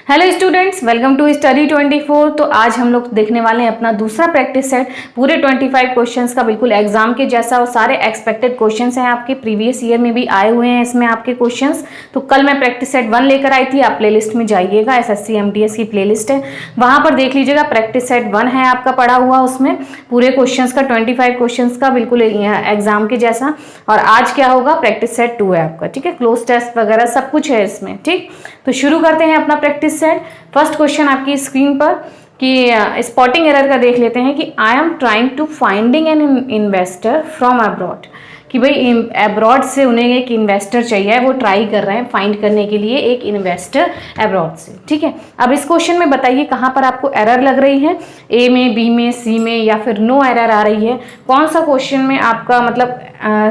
Hello students, welcome to study 24। तो आज हम लोग देखने वाले हैं अपना दूसरा प्रैक्टिस सेट। पूरे 25 क्वेश्चंस का बिल्कुल एग्जाम के जैसा और सारे एक्सपेक्टेड क्वेश्चंस हैं, आपके प्रीवियस ईयर में भी आए हुए हैं इसमें आपके क्वेश्चंस। तो कल मैं प्रैक्टिस सेट 1 लेकर आई थी, आप प्लेलिस्ट में जाइएगा, एसएससी एमटीएस की प्लेलिस्ट है, वहां पर देख लीजिएगा। प्रैक्टिस सेट 1 है आपका पड़ा हुआ, उसमें पूरे क्वेश्चंस का 25 क्वेश्चंस का बिल्कुल एग्जाम के जैसा। और आज क्या होगा, प्रैक्टिस सेट 2 है आपका, ठीक है। क्लोज टेस्ट वगैरह सब कुछ है इसमें, ठीक। तो शुरू करते हैं अपना प्रैक्टिस सेट। फर्स्ट क्वेश्चन आपकी स्क्रीन पर कि स्पॉटिंग एरर का देख लेते हैं कि I am trying to finding an investor from abroad, कि भाई अब्रॉड से उन्हें एक इन्वेस्टर चाहिए, वो ट्राई कर रहे हैं फाइंड करने के लिए एक इन्वेस्टर अब्रॉड से, ठीक है। अब इस क्वेश्चन में बताइए कहाँ पर आपको एरर लग रही है, ए में, बी में, सी में, या फिर नो एरर आ रही है। कौन सा क्वेश्चन में आपका मतलब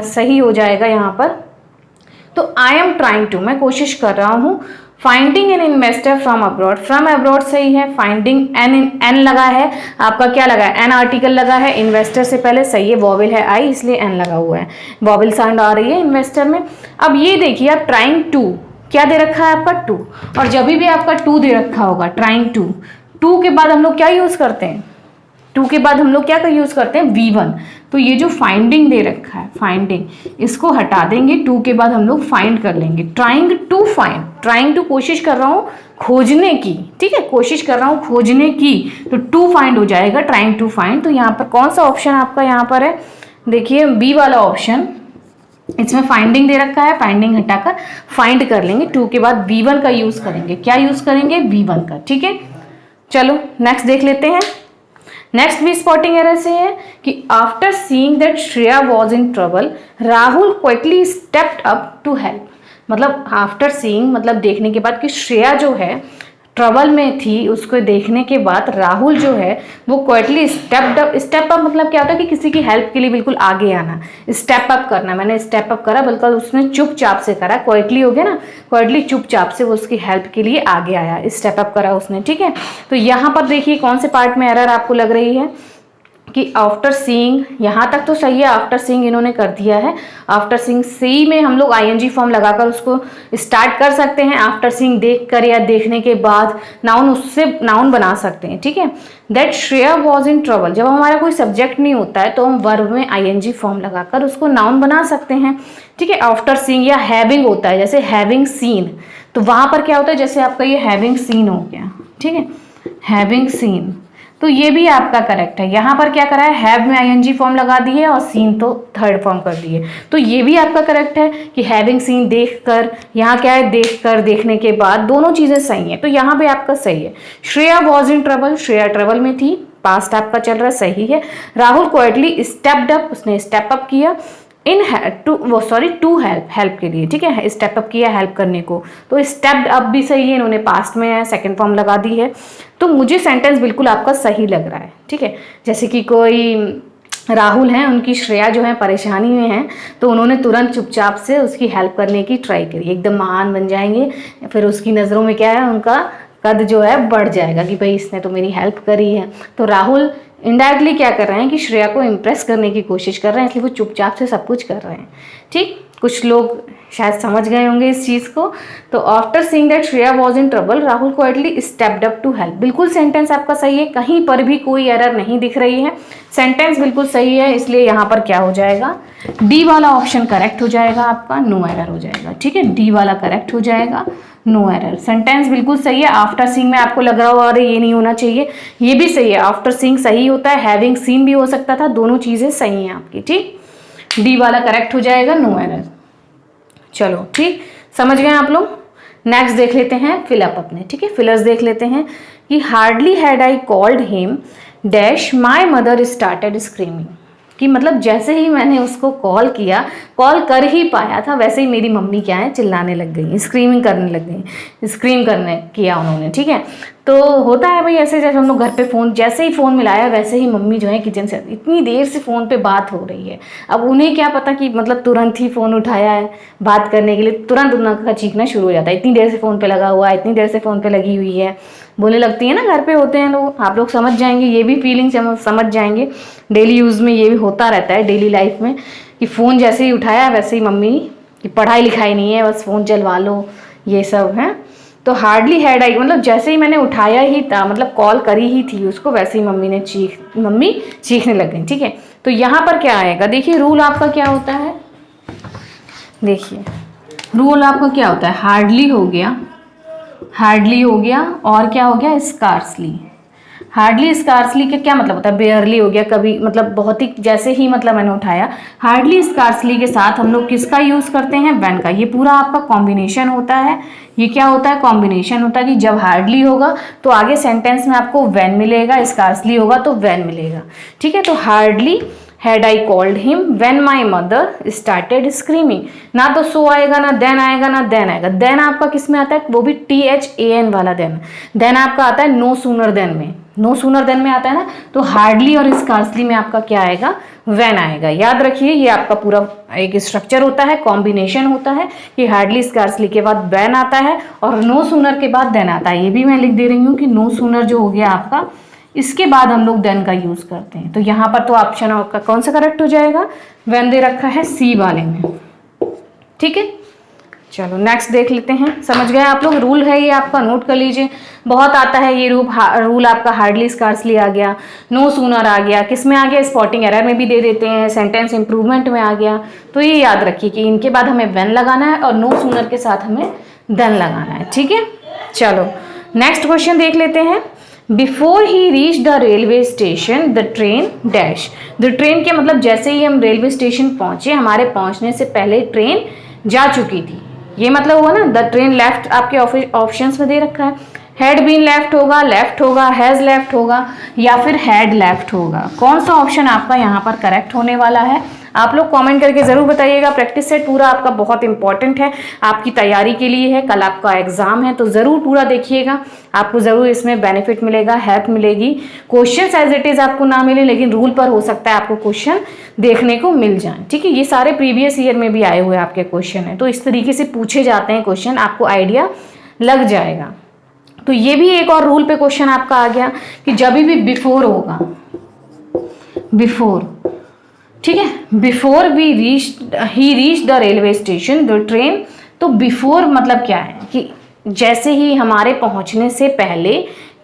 सही हो जाएगा यहाँ पर। तो आई एम ट्राइंग टू, मैं कोशिश कर रहा हूँ, finding an investor from abroad, from abroad सही है, फाइंडिंग एन लगा है आपका, क्या लगा है, एन आर्टिकल लगा है, इन्वेस्टर से पहले सही है, वॉवेल है आई इसलिए एन लगा हुआ है, वॉवेल साउंड आ रही है इन्वेस्टर में। अब ये देखिए आप ट्राइंग टू क्या दे रखा है आपका 2, और जब भी आपका 2 दे रखा होगा ट्राइंग टू के बाद हम लोग क्या यूज करते हैं, 2 के बाद हम लोग क्या यूज करते हैं, V1। तो ये जो फाइंडिंग दे रखा है, फाइंडिंग, इसको हटा देंगे, 2 के बाद हम लोग फाइंड कर लेंगे, trying to find, trying to कोशिश कर रहा हूँ खोजने की, ठीक है, कोशिश कर रहा हूँ खोजने की, तो 2 फाइंड हो जाएगा, ट्राइंग टू फाइंड। तो यहाँ पर कौन सा ऑप्शन आपका यहाँ पर है, देखिए बी वाला ऑप्शन, इसमें फाइंडिंग दे रखा है, फाइंडिंग हटाकर फाइंड कर लेंगे, 2 के बाद V1 का यूज करेंगे, क्या यूज करेंगे, V1 का, ठीक है। चलो नेक्स्ट देख लेते हैं। नेक्स्ट भी स्पॉटिंग एरर से है कि after seeing that Shreya was in trouble Rahul quickly stepped up to help. मतलब आफ्टर सीइंग मतलब देखने के बाद कि श्रेया जो है ट्रबल में थी, उसको देखने के बाद राहुल जो है वो क्विकली स्टेप अप मतलब क्या होता है कि किसी की हेल्प के लिए बिल्कुल आगे आना, स्टेप अप करना। मैंने स्टेप अप करा, बल्कि उसने चुपचाप से करा, क्विकली हो गया ना, क्विकली चुपचाप से वो उसकी हेल्प के लिए आगे आया, स्टेप अप करा उसने, ठीक है। तो यहाँ पर देखिए कौन से पार्ट में एरर आपको लग रही है कि आफ्टर सीइंग, यहाँ तक तो सही है, आफ्टर सीइंग इन्होंने कर दिया है, आफ्टर सीइंग सी में हम लोग आईएनजी फॉर्म लगाकर उसको स्टार्ट कर सकते हैं, आफ्टर सीइंग देखकर या देखने के बाद नाउन, उससे नाउन बना सकते हैं, ठीक है। That Shreya was in trouble, जब हमारा कोई सब्जेक्ट नहीं होता है तो हम वर्ब में आईएनजी फॉर्म लगाकर उसको नाउन बना सकते हैं, ठीक है। आफ्टर सीइंग या हैविंग होता है, जैसे हैविंग सीन, तो वहां पर क्या होता है, जैसे आपका ये हैविंग सीन हो गया, ठीक है, हैविंग सीन, तो ये भी आपका करेक्ट है। यहाँ पर क्या करा है, हैव में आईएनजी फॉर्म लगा दिए और सीन तो थर्ड फॉर्म कर दिए, तो ये भी आपका करेक्ट है कि हैविंग सीन देखकर, यहाँ क्या है, देखकर, देखने के बाद, दोनों चीजें सही है, तो यहाँ पे आपका सही है। Shreya was in trouble, Shreya trouble में थी, पास्ट आपका चल रहा, सही है। राहुल क्विकली स्टेप्ड अप, उसने स्टेप अप किया, टू हेल्प के लिए, ठीक है, स्टेप अप किया हेल्प करने को, तो स्टेप्ड अप भी सही है, इन्होंने पास्ट में है, सेकंड फॉर्म लगा दी है, तो मुझे सेंटेंस बिल्कुल आपका सही लग रहा है, ठीक है। जैसे कि कोई राहुल हैं, उनकी श्रेया जो है परेशानी में है, तो उन्होंने तुरंत चुपचाप से उसकी हेल्प करने की ट्राई करी, एकदम महान बन जाएंगे, फिर उसकी नज़रों में क्या है, उनका कद जो है बढ़ जाएगा कि भाई इसने तो मेरी हेल्प करी है। तो राहुल इनडायरेक्टली क्या कर रहे हैं कि श्रेया को इम्प्रेस करने की कोशिश कर रहे हैं, इसलिए वो चुपचाप से सब कुछ कर रहे हैं, ठीक। कुछ लोग शायद समझ गए होंगे इस चीज़ को। तो after seeing that Shreya was in trouble Rahul quickly stepped up to help, बिल्कुल सेंटेंस आपका सही है, कहीं पर भी कोई एरर नहीं दिख रही है, सेंटेंस बिल्कुल सही है, इसलिए यहाँ पर क्या हो जाएगा, डी वाला ऑप्शन करेक्ट हो जाएगा आपका, नो एरर हो जाएगा, ठीक है, डी वाला करेक्ट हो जाएगा, नो एरर, सेंटेंस बिल्कुल सही है। आफ्टर सीइंग में आपको लग रहा हो अरे ये नहीं होना चाहिए, ये भी सही है, आफ्टर सीइंग सही होता है, हैविंग सीन भी हो सकता था, दोनों चीज़ें सही हैं आपकी, ठीक, डी वाला करेक्ट हो जाएगा, नो एरर। चलो ठीक, समझ गए आप लोग। नेक्स्ट देख लेते हैं फिलअप अपने, ठीक है, फिलर्स देख लेते हैं कि hardly had I called him dash my mother started screaming, कि मतलब जैसे ही मैंने उसको कॉल किया, कॉल कर ही पाया था, वैसे ही मेरी मम्मी क्या है, चिल्लाने लग गई, स्क्रीमिंग करने लग गई, स्क्रीम करने किया उन्होंने, ठीक है। तो होता है भाई ऐसे, जैसे हम लोग घर पे फ़ोन, जैसे ही फ़ोन मिलाया वैसे ही मम्मी जो है किचन से, इतनी देर से फ़ोन पे बात हो रही है, अब उन्हें क्या पता कि मतलब तुरंत ही फ़ोन उठाया है बात करने के लिए, तुरंत उनका चीखना शुरू हो जाता है, इतनी देर से फ़ोन पे लगा हुआ है, इतनी देर से फ़ोन पे लगी हुई है, बोलने लगती है ना, घर पे होते हैं लोग, आप लोग समझ जाएंगे, ये भी फीलिंग समझ जाएंगे, डेली यूज़ में ये भी होता रहता है डेली लाइफ में, कि फ़ोन जैसे ही उठाया वैसे ही मम्मी की पढ़ाई लिखाई नहीं है, बस फ़ोन चलवा लो, ये सब है। तो हार्डली हैड आई मतलब जैसे ही मैंने उठाया ही था, मतलब कॉल करी ही थी उसको, वैसे ही मम्मी चीखने लग गई। ठीक है, तो यहाँ पर क्या आएगा, देखिए रूल आपका क्या होता है, देखिए रूल आपका क्या होता है, हार्डली हो गया और क्या हो गया, स्कार्सली। हार्डली स्कार्सली का क्या मतलब होता है, बेयरली हो गया, कभी मतलब बहुत ही, जैसे ही मतलब मैंने उठाया। हार्डली स्कार्सली के साथ हम लोग किसका यूज करते हैं, व्हेन का। ये पूरा आपका कॉम्बिनेशन होता है, ये क्या होता है, कॉम्बिनेशन होता है कि जब हार्डली होगा तो आगे सेंटेंस में आपको व्हेन मिलेगा, स्कार्सली होगा तो व्हेन मिलेगा। ठीक है, तो hardly had I called him when my mother started screaming. ना तो सो आएगा, ना देन आएगा, ना देन आएगा। देन आपका किस में आता है, वो भी THAN वाला देन। देन आपका आता है नो सूनर देन में, नो सूनर देन में आता है ना। तो हार्डली और स्कार्सली में आपका क्या आएगा, व्हेन आएगा। याद रखिए, ये आपका पूरा एक स्ट्रक्चर होता है, कॉम्बिनेशन होता है कि हार्डली स्कार्सली के बाद व्हेन आता है और नो सूनर के बाद देन आता है। ये भी मैं लिख दे रही हूँ कि नो सूनर जो हो गया आपका, इसके बाद हम लोग देन का यूज करते हैं। तो यहाँ पर तो ऑप्शन आपका कौन सा करेक्ट हो जाएगा, व्हेन दे रखा है सी वाले में। ठीक है, चलो नेक्स्ट देख लेते हैं। समझ गए आप लोग, रूल है ये आपका, नोट कर लीजिए। बहुत आता है ये रूल आपका, हार्डली स्कार्सली आ गया, नो सूनर आ गया, किस में आ गया, स्पॉटिंग एरर में भी दे देते हैं, सेंटेंस इंप्रूवमेंट में आ गया। तो ये याद रखिए कि इनके बाद हमें व्हेन लगाना है और नो सूनर के साथ हमें देन लगाना है। ठीक है, चलो नेक्स्ट क्वेश्चन देख लेते हैं। Before he reach the railway station the train dash. The train के मतलब जैसे ही हम रेलवे स्टेशन पहुंचे, हमारे पहुंचने से पहले ट्रेन जा चुकी थी, ये मतलब हुआ ना। द ट्रेन लेफ्ट आपके ऑप्शंस में दे रखा है, हैड बीन लेफ्ट होगा, हैज लेफ्ट होगा या फिर हैड लेफ्ट होगा। कौन सा ऑप्शन आपका यहाँ पर करेक्ट होने वाला है, आप लोग कमेंट करके जरूर बताइएगा। प्रैक्टिस सेट पूरा आपका बहुत इंपॉर्टेंट है, आपकी तैयारी के लिए है, कल आपका एग्जाम है, तो जरूर पूरा देखिएगा, आपको जरूर इसमें बेनिफिट मिलेगा, हेल्प मिलेगी। क्वेश्चन एज इट इज आपको ना मिले, लेकिन रूल पर हो सकता है आपको क्वेश्चन देखने को मिल जाए। ठीक है, ये सारे प्रीवियस ईयर में भी आए हुए आपके क्वेश्चन है, तो इस तरीके से पूछे जाते हैं क्वेश्चन, आपको आइडिया लग जाएगा। तो ये भी एक और रूल पे क्वेश्चन आपका आ गया कि जब भी बिफोर होगा, बिफोर, ठीक है, before he reach the railway station the train. तो बिफोर मतलब क्या है कि जैसे ही हमारे पहुंचने से पहले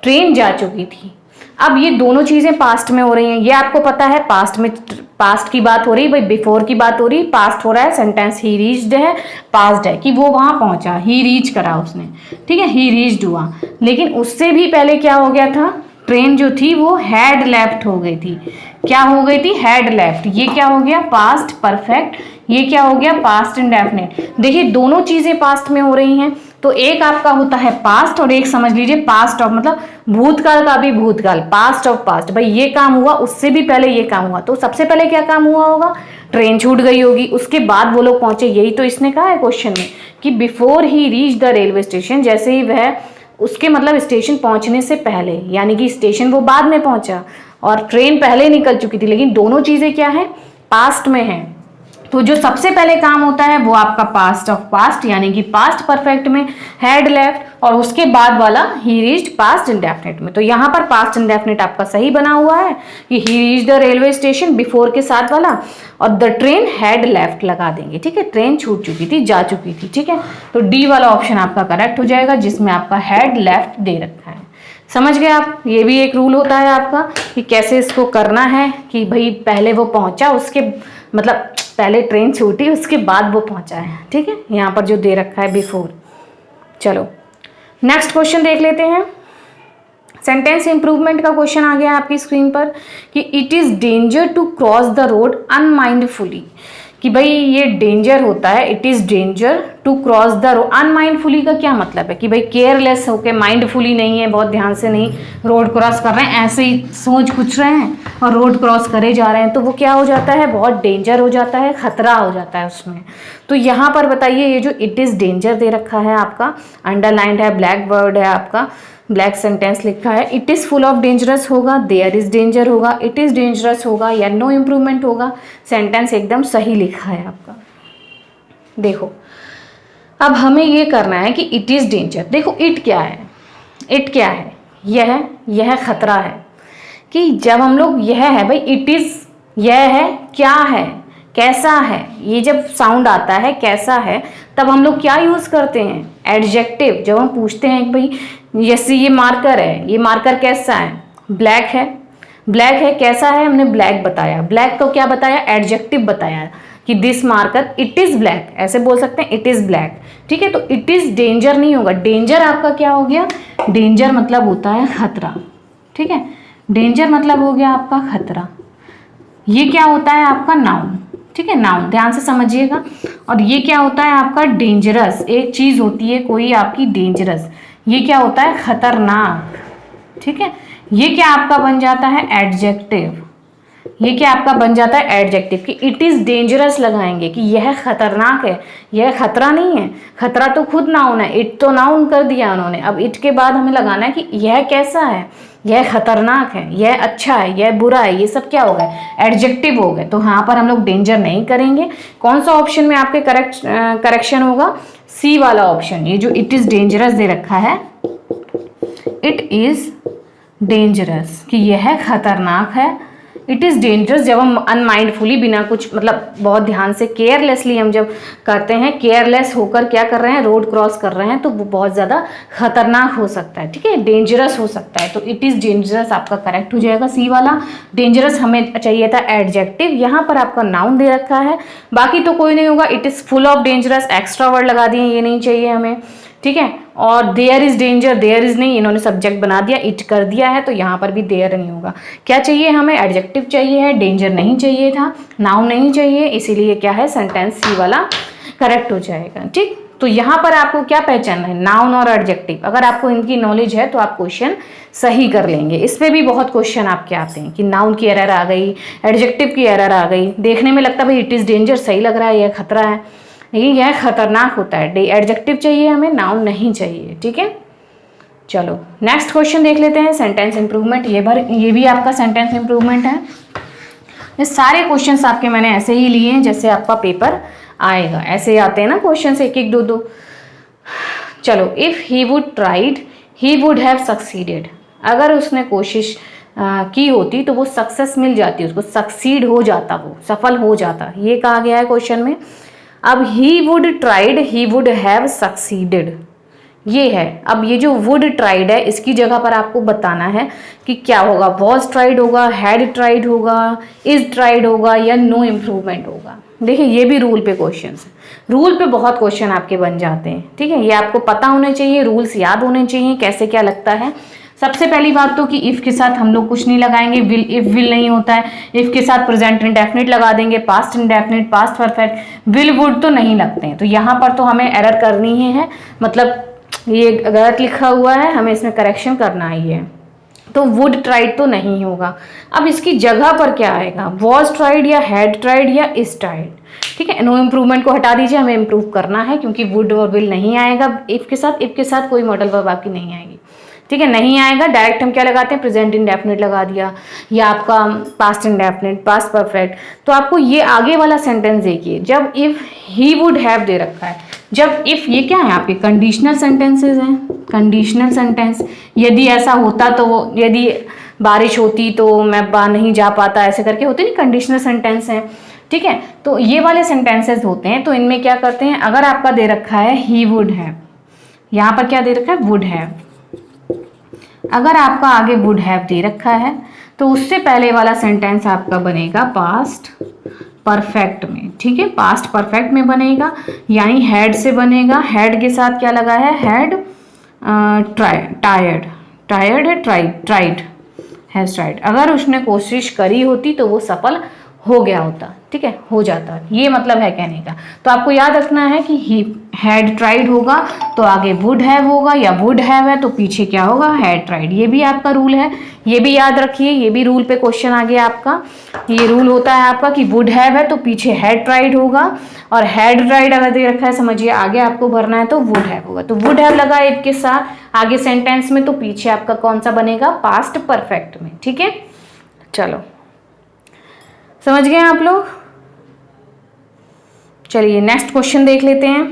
ट्रेन जा चुकी थी। अब ये दोनों चीजें पास्ट में हो रही हैं, ये आपको पता है, पास्ट में पास्ट की बात हो रही है भाई, बिफोर की बात हो रही, पास्ट हो रहा है, सेंटेंस ही रीच्ड है, पास्ट है कि वो वहां पहुंचा, ही रीच करा उसने। ठीक है, ही रीच्ड हुआ, लेकिन उससे भी पहले क्या हो गया था, ट्रेन जो थी वो हैड लेफ्ट हो गई थी। क्या हो गई थी, हैड लेफ्ट। ये क्या हो गया, पास्ट परफेक्ट, ये क्या हो गया, पास्ट इंडेफिनिट। देखिए दोनों चीजें पास्ट में हो रही हैं, तो एक आपका होता है पास्ट और एक समझ लीजिए पास्ट ऑफ, मतलब भूतकाल का भी भूतकाल, पास्ट ऑफ पास्ट। भाई ये काम हुआ, उससे भी पहले ये काम हुआ, तो सबसे पहले क्या काम हुआ होगा, ट्रेन छूट गई होगी, उसके बाद वो लोग पहुंचे। यही तो इसने कहा है क्वेश्चन में कि before he reach the railway station, जैसे ही वह, उसके मतलब स्टेशन पहुंचने से पहले, यानी कि स्टेशन वो बाद में पहुंचा और ट्रेन पहले निकल चुकी थी, लेकिन दोनों चीजें क्या है, पास्ट में है। तो जो सबसे पहले काम होता है वो आपका पास्ट ऑफ पास्ट, यानी कि पास्ट परफेक्ट में हैड लेफ्ट, और उसके बाद वाला ही रीच्ड पास्ट इंडेफिनिट में। तो यहाँ पर पास्ट इंडेफिनिट आपका सही बना हुआ है कि ही reached the railway station, before के साथ वाला, और द ट्रेन हैड लेफ्ट लगा देंगे। ठीक है, ट्रेन छूट चुकी थी, जा चुकी थी। ठीक है, तो डी वाला ऑप्शन आपका करेक्ट हो जाएगा, जिसमें आपका हैड लेफ्ट दे रखा है। समझ गए आप, ये भी एक रूल होता है आपका कि कैसे इसको करना है, कि भाई पहले वो पहुंचा, उसके मतलब पहले ट्रेन छूटी, उसके बाद वो पहुंचा है। ठीक है, यहाँ पर जो दे रखा है बिफोर। चलो नेक्स्ट क्वेश्चन देख लेते हैं। सेंटेंस इंप्रूवमेंट का क्वेश्चन आ गया आपकी स्क्रीन पर कि it is danger to cross the road unmindfully, कि भाई ये डेंजर होता है, it is danger to cross the road. Unmindfully का क्या मतलब है कि भाई केयरलेस होके, माइंडफुली नहीं है, बहुत ध्यान से नहीं रोड क्रॉस कर रहे हैं, ऐसे ही सोच कुछ रहे हैं और रोड क्रॉस करे जा रहे हैं, तो वो क्या हो जाता है, बहुत डेंजर हो जाता है, खतरा हो जाता है उसमें। तो यहाँ पर बताइए, ये जो इट इज डेंजर दे रखा है आपका, अंडरलाइंड है, ब्लैक वर्ड है आपका, ब्लैक सेंटेंस लिखा है, it is full of dangerous होगा, देयर इज डेंजर होगा, इट इज डेंजरस होगा, या नो इम्प्रूवमेंट होगा। सेंटेंस एकदम सही लिखा है आपका। देखो अब हमें ये करना है कि इट इज डेंजर। देखो इट क्या है, इट क्या है, यह खतरा है। कि जब हम लोग यह है भाई, इट इज, यह है, क्या है, कैसा है, ये जब साउंड आता है कैसा है, तब हम लोग क्या यूज़ करते हैं, एडजेक्टिव। जब हम पूछते हैं कि भाई जैसे ये मार्कर है, ये मार्कर कैसा है, ब्लैक है, ब्लैक है, कैसा है, हमने ब्लैक बताया, ब्लैक को क्या बताया, एडजेक्टिव बताया कि this marker it is black, ऐसे बोल सकते हैं इट इज़ ब्लैक, ठीक है। तो इट इज़ डेंजर नहीं होगा, डेंजर आपका क्या हो गया, डेंजर मतलब होता है खतरा, ठीक है, डेंजर मतलब हो गया आपका खतरा। ये क्या होता है आपका नाउन, ठीक है, नाउन, ध्यान से समझिएगा। और ये क्या होता है आपका डेंजरस, एक चीज़ होती है कोई आपकी डेंजरस, ये क्या होता है खतरनाक, ठीक है। ये क्या आपका बन जाता है एडजेक्टिव, ये क्या आपका बन जाता है एडजेक्टिव कि इट इज़ डेंजरस लगाएंगे कि यह खतरनाक है, यह खतरा नहीं है, खतरा तो खुद नाउन है, इट तो नाउन कर दिया उन्होंने, अब इट के बाद हमें लगाना है कि यह कैसा है, यह खतरनाक है, यह अच्छा है, यह बुरा है, ये सब क्या हो गए, एडजेक्टिव हो गए। तो यहाँ पर हम लोग डेंजर नहीं करेंगे। कौन सा ऑप्शन में आपके करेक्शन होगा, सी वाला ऑप्शन, ये जो इट इज़ डेंजरस दे रखा है, इट इज़ डेंजरस कि यह खतरनाक है, इट इज़ डेंजरस जब हम अनमाइंडफुली बिना कुछ मतलब बहुत ध्यान से केयरलेसली हम जब करते हैं, केयरलेस होकर क्या कर रहे हैं, रोड क्रॉस कर रहे हैं, तो वो बहुत ज़्यादा खतरनाक हो सकता है, ठीक है, डेंजरस हो सकता है। तो इट इज़ डेंजरस आपका करेक्ट हो जाएगा सी वाला। डेंजरस हमें चाहिए था एडजेक्टिव, यहाँ पर आपका नाउन दे रखा है, बाकी तो कोई नहीं होगा, it is full of dangerous, extra word लगा दिए, ये नहीं चाहिए हमें, ठीक है। और there is danger, there is नहीं, इन्होंने सब्जेक्ट बना दिया, इट कर दिया है, तो यहाँ पर भी देयर नहीं होगा। क्या चाहिए हमें, एडजेक्टिव चाहिए है, डेंजर नहीं चाहिए था, नाउन नहीं चाहिए, इसीलिए क्या है सेंटेंस सी वाला करेक्ट हो जाएगा, ठीक। तो यहाँ पर आपको क्या पहचानना है, नाउन और एडजेक्टिव। अगर आपको इनकी नॉलेज है तो आप क्वेश्चन सही कर लेंगे। इस पर भी बहुत क्वेश्चन आपके आते हैं कि नाउन की एरर आ गई, एडजेक्टिव की एरर आ गई, देखने में लगता है भाई इट इज़ डेंजर सही लग रहा है, यह खतरा है, यह खतरनाक होता है। एडजेक्टिव चाहिए हमें, नाउन नहीं चाहिए, ठीक है। चलो नेक्स्ट क्वेश्चन देख लेते हैं, सेंटेंस इंप्रूवमेंट। ये भी आपका सेंटेंस इंप्रूवमेंट है। ये सारे क्वेश्चंस आपके मैंने ऐसे ही लिए हैं जैसे आपका पेपर आएगा, ऐसे आते हैं ना क्वेश्चंस, एक एक दो दो। चलो, if he would tried he would have succeeded, अगर उसने कोशिश की होती तो वो सक्सेस मिल जाती, उसको सक्सीड हो जाता, वो सफल हो जाता, ये कहा गया है क्वेश्चन में। अब he would tried he would have succeeded, ये है। अब ये जो वुड ट्राइड है इसकी जगह पर आपको बताना है कि क्या होगा, वॉज ट्राइड होगा, हैड ट्राइड होगा, इज ट्राइड होगा, या नो इम्प्रूवमेंट होगा। देखिए ये भी रूल पे क्वेश्चन है, रूल पे बहुत क्वेश्चन आपके बन जाते हैं, ठीक है। ये आपको पता होने चाहिए, रूल्स याद होने चाहिए, कैसे क्या लगता है। सबसे पहली बात तो कि इफ़ के साथ हम लोग कुछ नहीं लगाएंगे, विल, इफ़ विल नहीं होता है, इफ़ के साथ प्रेजेंट इंडेफिनिट लगा देंगे, past indefinite, past perfect, will would तो नहीं लगते हैं। तो यहाँ पर तो हमें एरर करनी ही है, मतलब ये गलत लिखा हुआ है, हमें इसमें करेक्शन करना ही है। तो वुड ट्राइड तो नहीं होगा। अब इसकी जगह पर क्या आएगा, वॉज ट्राइड या हैड ट्राइड या इज ट्राइड, ठीक है। नो इम्प्रूवमेंट को हटा दीजिए, हमें इम्प्रूव करना है क्योंकि वुड और विल नहीं आएगा इफ़ के साथ कोई मॉडल वर्ब आपकी नहीं आएगी, ठीक है, नहीं आएगा। डायरेक्ट हम क्या लगाते हैं, प्रेजेंट इंडेफिनिट लगा दिया, या आपका पास्ट इंडेफिनिट, पास्ट परफेक्ट। तो आपको ये आगे वाला सेंटेंस देखिए, जब if he would have they रखा है, जब इफ़, ये क्या है आपके कंडीशनल सेंटेंसेस हैं, कंडीशनल सेंटेंस। यदि ऐसा होता तो वो, यदि बारिश होती तो मैं बाहर नहीं जा पाता, ऐसे करके होते नहीं, कंडीशनल सेंटेंस हैं, ठीक है। तो ये वाले सेंटेंसेस होते हैं, तो इनमें क्या करते हैं, अगर आपका दे रखा है ही वुड हैव, यहाँ पर क्या दे रखा है, वुड हैव, अगर आपका आगे वुड हैव दे रखा है तो उससे पहले वाला सेंटेंस आपका बनेगा पास्ट परफेक्ट में, ठीक है, पास्ट परफेक्ट में बनेगा, यानी हैड से बनेगा। हैड के साथ क्या लगा है, हैड टायर्ड, टायर्ड है, ट्राइड, हैज ट्राइड। अगर उसने कोशिश करी होती तो वो सफल हो गया होता, ठीक है, हो जाता, ये मतलब है कहने का। तो आपको याद रखना है कि ही हैड ट्राइड होगा तो आगे वुड हैव होगा, या वुड हैव है तो पीछे क्या होगा, हैड ट्राइड। ये भी आपका रूल है, ये भी याद रखिए, ये भी रूल पे क्वेश्चन आ गया आपका। ये रूल होता है आपका कि वुड हैव है तो पीछे हैड ट्राइड होगा, और हैड ट्राइड अगर दे रखा है, समझिए आगे आपको भरना है तो वुड हैव होगा। तो वुड हैव लगा इफ के साथ आगे सेंटेंस में, तो पीछे आपका कौन सा बनेगा, पास्ट परफेक्ट में, ठीक है। चलो समझ गए आप लोग। चलिए नेक्स्ट क्वेश्चन देख लेते हैं।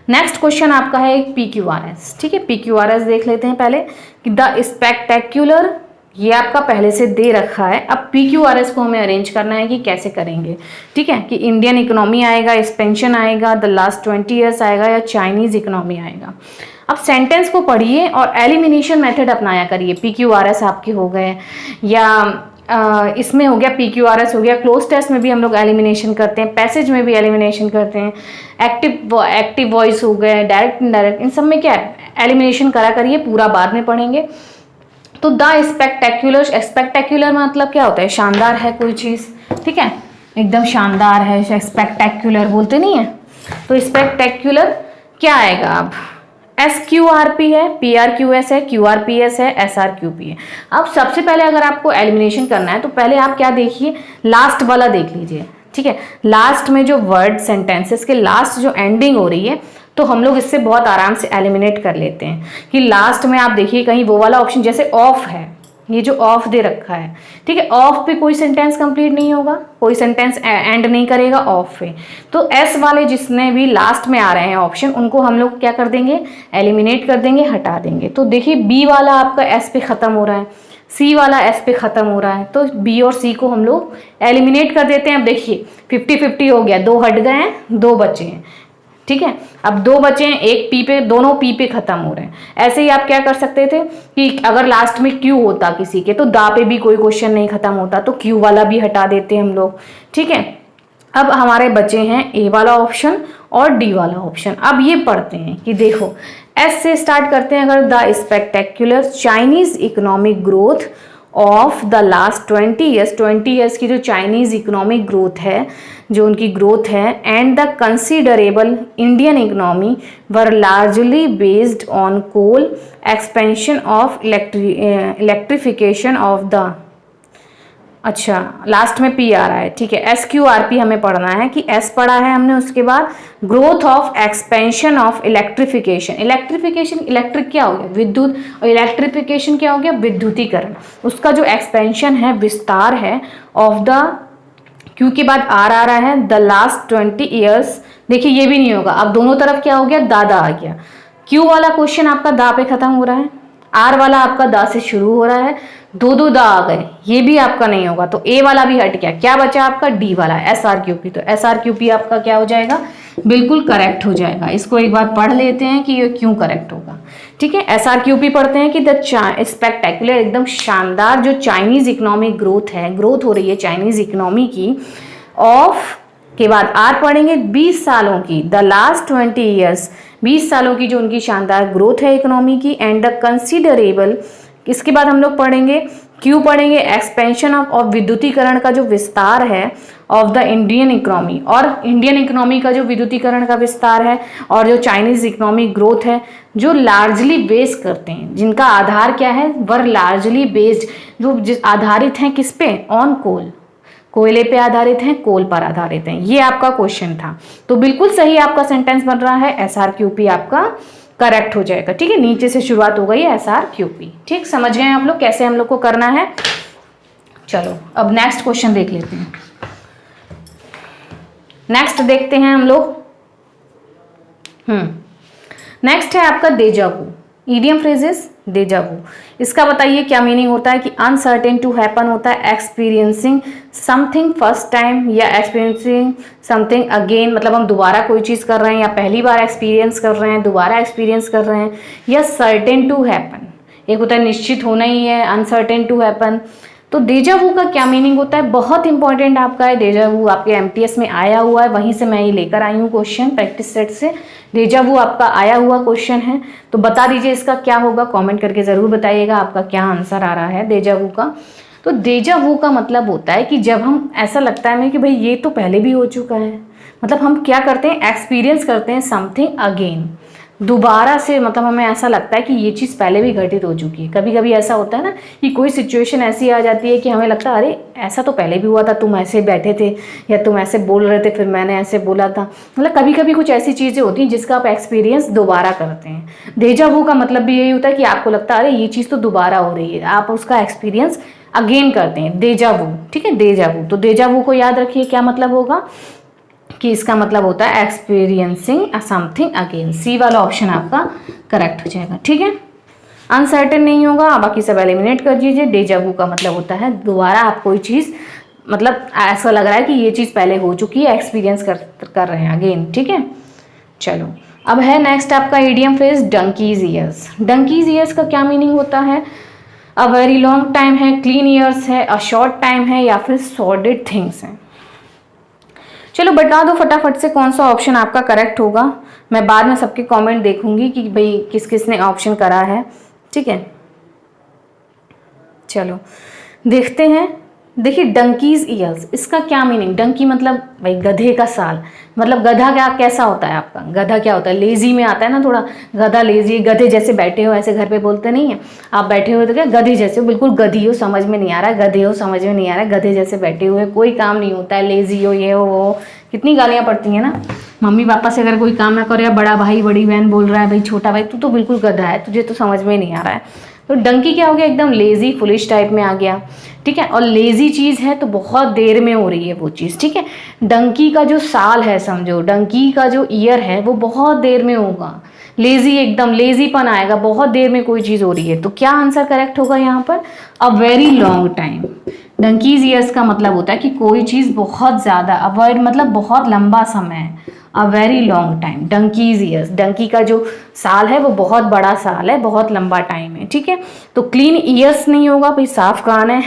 नेक्स्ट क्वेश्चन आपका है एक PQRS, ठीक है। PQRS देख लेते हैं पहले कि द स्पेक्टेक्युलर ये आपका पहले से दे रखा है। अब PQRS को हमें अरेंज करना है कि कैसे करेंगे, ठीक है, कि इंडियन इकोनॉमी आएगा, एक्सपेंशन आएगा, द लास्ट 20 ईयर्स आएगा, या चाइनीज इकोनॉमी आएगा। अब सेंटेंस को पढ़िए और एलिमिनेशन मेथड अपनाया करिए। PQRS आपके हो गए, या इसमें हो गया PQRS हो गया, क्लोज टेस्ट में भी हम लोग एलिमिनेशन करते हैं, पैसेज में भी एलिमिनेशन करते हैं, एक्टिव वॉइस हो गए, डायरेक्ट इनडायरेक्ट, इन सब में क्या एलिमिनेशन करा करिए, पूरा बाद में पढ़ेंगे। तो द स्पेक्टेक्युलर, स्पेक्टेक्युलर मतलब क्या होता है, शानदार है कोई चीज़, ठीक है, एकदम शानदार है, स्पेक्टेक्युलर बोलते नहीं है। तो स्पेक्टेक्युलर क्या आएगा, अब SQRP है, PRQS है, QRPS है, SRQP है। अब सबसे पहले अगर आपको एलिमिनेशन करना है तो पहले आप क्या देखिए, लास्ट वाला देख लीजिए, ठीक है, लास्ट में जो वर्ड सेंटेंसेस के लास्ट जो एंडिंग हो रही है, तो हम लोग इससे बहुत आराम से एलिमिनेट कर लेते हैं। कि लास्ट में आप देखिए कहीं वो वाला ऑप्शन, जैसे ऑफ है, ये जो ऑफ दे रखा है, ठीक है, ऑफ पे कोई सेंटेंस कंप्लीट नहीं होगा, कोई सेंटेंस एंड नहीं करेगा ऑफ पे। तो एस वाले जिसने भी लास्ट में आ रहे हैं ऑप्शन, उनको हम लोग क्या कर देंगे, एलिमिनेट कर देंगे, हटा देंगे। तो देखिए बी वाला आपका एस पे खत्म हो रहा है, सी वाला एस पे खत्म हो रहा है, तो बी और सी को हम लोग एलिमिनेट कर देते हैं। अब देखिए 50-50 हो गया, 2 हट गए हैं, 2 बचे हैं, ठीक है, अब 2 बचे हैं, एक पी पे, दोनों पी पे खत्म हो रहे हैं। ऐसे ही आप क्या कर सकते थे कि अगर लास्ट में क्यू होता किसी के, तो दा पे भी कोई क्वेश्चन नहीं खत्म होता, तो क्यू वाला भी हटा देते हम लोग, ठीक है। अब हमारे बचे हैं ए वाला ऑप्शन और डी वाला ऑप्शन। अब ये पढ़ते हैं कि देखो एस से स्टार्ट करते हैं, अगर the spectacular Chinese economic growth of the last 20 years की जो चाइनीज इकोनॉमिक ग्रोथ है, जो उनकी ग्रोथ है, and the considerable Indian economy were largely based on coal, expansion of electrification of the, अच्छा लास्ट में पी आ रहा है, ठीक है, SQRP हमें पढ़ना है कि एस पढ़ा है हमने, उसके बाद growth of expansion of electrification. Electrification, electric क्या हो गया, विद्युत, और इलेक्ट्रिफिकेशन क्या हो गया, विद्युतीकरण। उसका जो एक्सपेंशन है, विस्तार है, ऑफ द, क्यू के बाद आर आ रहा है, द लास्ट 20 ईयर्स। देखिए ये भी नहीं होगा, अब दोनों तरफ क्या हो गया, दादा आ गया। क्यू वाला क्वेश्चन आपका दा पे खत्म हो रहा है, आर वाला आपका दा से शुरू हो रहा है, 2 दा आ गए, ये भी आपका नहीं होगा, तो ए वाला भी हट गया। क्या बचा आपका, डी वाला, SRQP। तो SRQP आपका क्या हो जाएगा, बिल्कुल करेक्ट हो जाएगा। इसको एक बार पढ़ लेते हैं कि ये क्यों करेक्ट होगा, ठीक है। SRQP पढ़ते हैं कि द स्पेक्टेक्युलर, एकदम शानदार जो चाइनीज इकोनॉमिक ग्रोथ है, ग्रोथ हो रही है चाइनीज इकोनॉमी की, ऑफ के बाद आर पढ़ेंगे 20 सालों की, द लास्ट 20 ईयर्स, 20 सालों की जो उनकी शानदार ग्रोथ है इकोनॉमी की, एंड द कंसीडरेबल, इसके बाद हम लोग पढ़ेंगे क्यू पढ़ेंगे एक्सपेंशन ऑफ विद्युतीकरण का जो विस्तार है, ऑफ द इंडियन इकोनॉमी, और इंडियन इकोनॉमी का जो विद्युतीकरण का विस्तार है, और जो चाइनीज इकोनॉमिक ग्रोथ है, जो लार्जली बेस करते हैं, जिनका आधार क्या है, वर लार्जली बेस्ड, जो आधारित हैं किस पे, ऑन कोल, कोयले पे आधारित हैं, कोल पर आधारित हैं। ये आपका क्वेश्चन था, तो बिल्कुल सही आपका सेंटेंस बन रहा है, SRQP आपका करेक्ट हो जाएगा, ठीक है। नीचे से शुरुआत हो गई है, SRQP, ठीक, समझ गए आप लोग कैसे हम लोग को करना है। चलो अब नेक्स्ट क्वेश्चन देख लेते हैं। नेक्स्ट देखते हैं हम लोग, नेक्स्ट है आपका डेजावू, ईडियम फ्रेजेस, डेजावू। इसका बताइए क्या मीनिंग होता है, कि अनसर्टेन टू हैपन होता है, एक्सपीरियंसिंग समथिंग फर्स्ट टाइम, या एक्सपीरियंसिंग समथिंग अगेन, मतलब हम दोबारा कोई चीज़ कर रहे हैं, या पहली बार एक्सपीरियंस कर रहे हैं, दोबारा एक्सपीरियंस कर रहे हैं, या सर्टेन टू हैपन, एक होता है निश्चित होना ही है, अनसर्टेन टू हैपन। तो डेजावू का क्या मीनिंग होता है, बहुत इंपॉर्टेंट आपका है डेजावू, आपके MTS में आया हुआ है, वहीं से मैं ये लेकर आई हूँ क्वेश्चन प्रैक्टिस सेट से। डेजावू आपका आया हुआ क्वेश्चन है, तो बता दीजिए इसका क्या होगा, कमेंट करके ज़रूर बताइएगा आपका क्या आंसर आ रहा है डेजावू का। तो डेजावू का मतलब होता है कि जब हम, ऐसा लगता है हमें कि भाई ये तो पहले भी हो चुका है, मतलब हम क्या करते हैं, एक्सपीरियंस करते हैं समथिंग अगेन, दोबारा से, मतलब हमें ऐसा लगता है कि ये चीज़ पहले भी घटित हो चुकी है। कभी कभी ऐसा होता है ना कि कोई सिचुएशन ऐसी आ जाती है कि हमें लगता है अरे ऐसा तो पहले भी हुआ था, तुम ऐसे बैठे थे या तुम ऐसे बोल रहे थे, फिर मैंने ऐसे बोला था, मतलब कभी कभी कुछ ऐसी चीज़ें होती हैं जिसका आप एक्सपीरियंस दोबारा करते हैं। डेजा वू का मतलब भी यही होता है कि आपको लगता है अरे ये चीज़ तो दोबारा हो रही है, आप उसका एक्सपीरियंस अगेन करते हैं, डेजा वू, ठीक है, डेजा वू। तो डेजा वू को याद रखिए क्या मतलब होगा, कि इसका मतलब होता है एक्सपीरियंसिंग समथिंग अगेन। सी वाला ऑप्शन आपका करेक्ट हो जाएगा, ठीक है। अनसर्टेन नहीं होगा, बाकी सब एलिमिनेट कर दीजिए। डेजा वू का मतलब होता है दोबारा आप कोई चीज़, मतलब ऐसा लग रहा है कि ये चीज़ पहले हो चुकी है, एक्सपीरियंस कर रहे हैं अगेन, ठीक है। चलो अब है नेक्स्ट आपका idiom phrase donkeys years. Donkeys years का क्या मीनिंग होता है? अ वेरी लॉन्ग टाइम है, क्लीन ईयर्स है, अ शॉर्ट टाइम है, या फिर सॉर्डेड थिंग्स हैं। चलो बता दो फटाफट से कौन सा ऑप्शन आपका करेक्ट होगा। मैं बाद में सबके कमेंट देखूंगी कि भाई किस किस ने ऑप्शन करा है, ठीक है। चलो देखते हैं। देखिए डंकीज ईयर्स, इसका क्या मीनिंग? डंकी मतलब भाई गधे का साल, मतलब गधा क्या कैसा होता है आपका? गधा क्या होता है? लेजी में आता है ना थोड़ा, गधा लेजी, गधे जैसे बैठे हो, ऐसे घर पे बोलते नहीं है आप बैठे हो तो क्या गधे जैसे हो, बिल्कुल गधी हो, समझ में नहीं आ रहा है, गधे हो समझ में नहीं आ रहा है, गधे जैसे बैठे हुए, कोई काम नहीं होता है, लेजी हो, ये हो वो हो। कितनी गालियाँ पड़ती हैं ना मम्मी पापा से, अगर कोई काम ना करो, या बड़ा भाई बड़ी बहन बोल रहा है भाई छोटा भाई तू तो बिल्कुल गधा है, तुझे तो समझ में नहीं आ रहा है। तो डंकी क्या हो गया? एकदम लेजी फुलिश टाइप में आ गया, ठीक है। और लेजी चीज़ है तो बहुत देर में हो रही है वो चीज़, ठीक है। डंकी का जो साल है, समझो डंकी का जो ईयर है वो बहुत देर में होगा, लेजी एकदम लेजीपन आएगा, बहुत देर में कोई चीज़ हो रही है। तो क्या आंसर करेक्ट होगा यहाँ पर? अ very long time. Donkey's years का मतलब होता है कि कोई चीज़ बहुत ज़्यादा, अवॉइड मतलब बहुत लंबा समय, a very long time. Donkey's years, donkey का जो साल है वो बहुत बड़ा साल है, बहुत लंबा टाइम है, ठीक है। तो क्लीन ईयर्स नहीं होगा भाई, साफ कान है।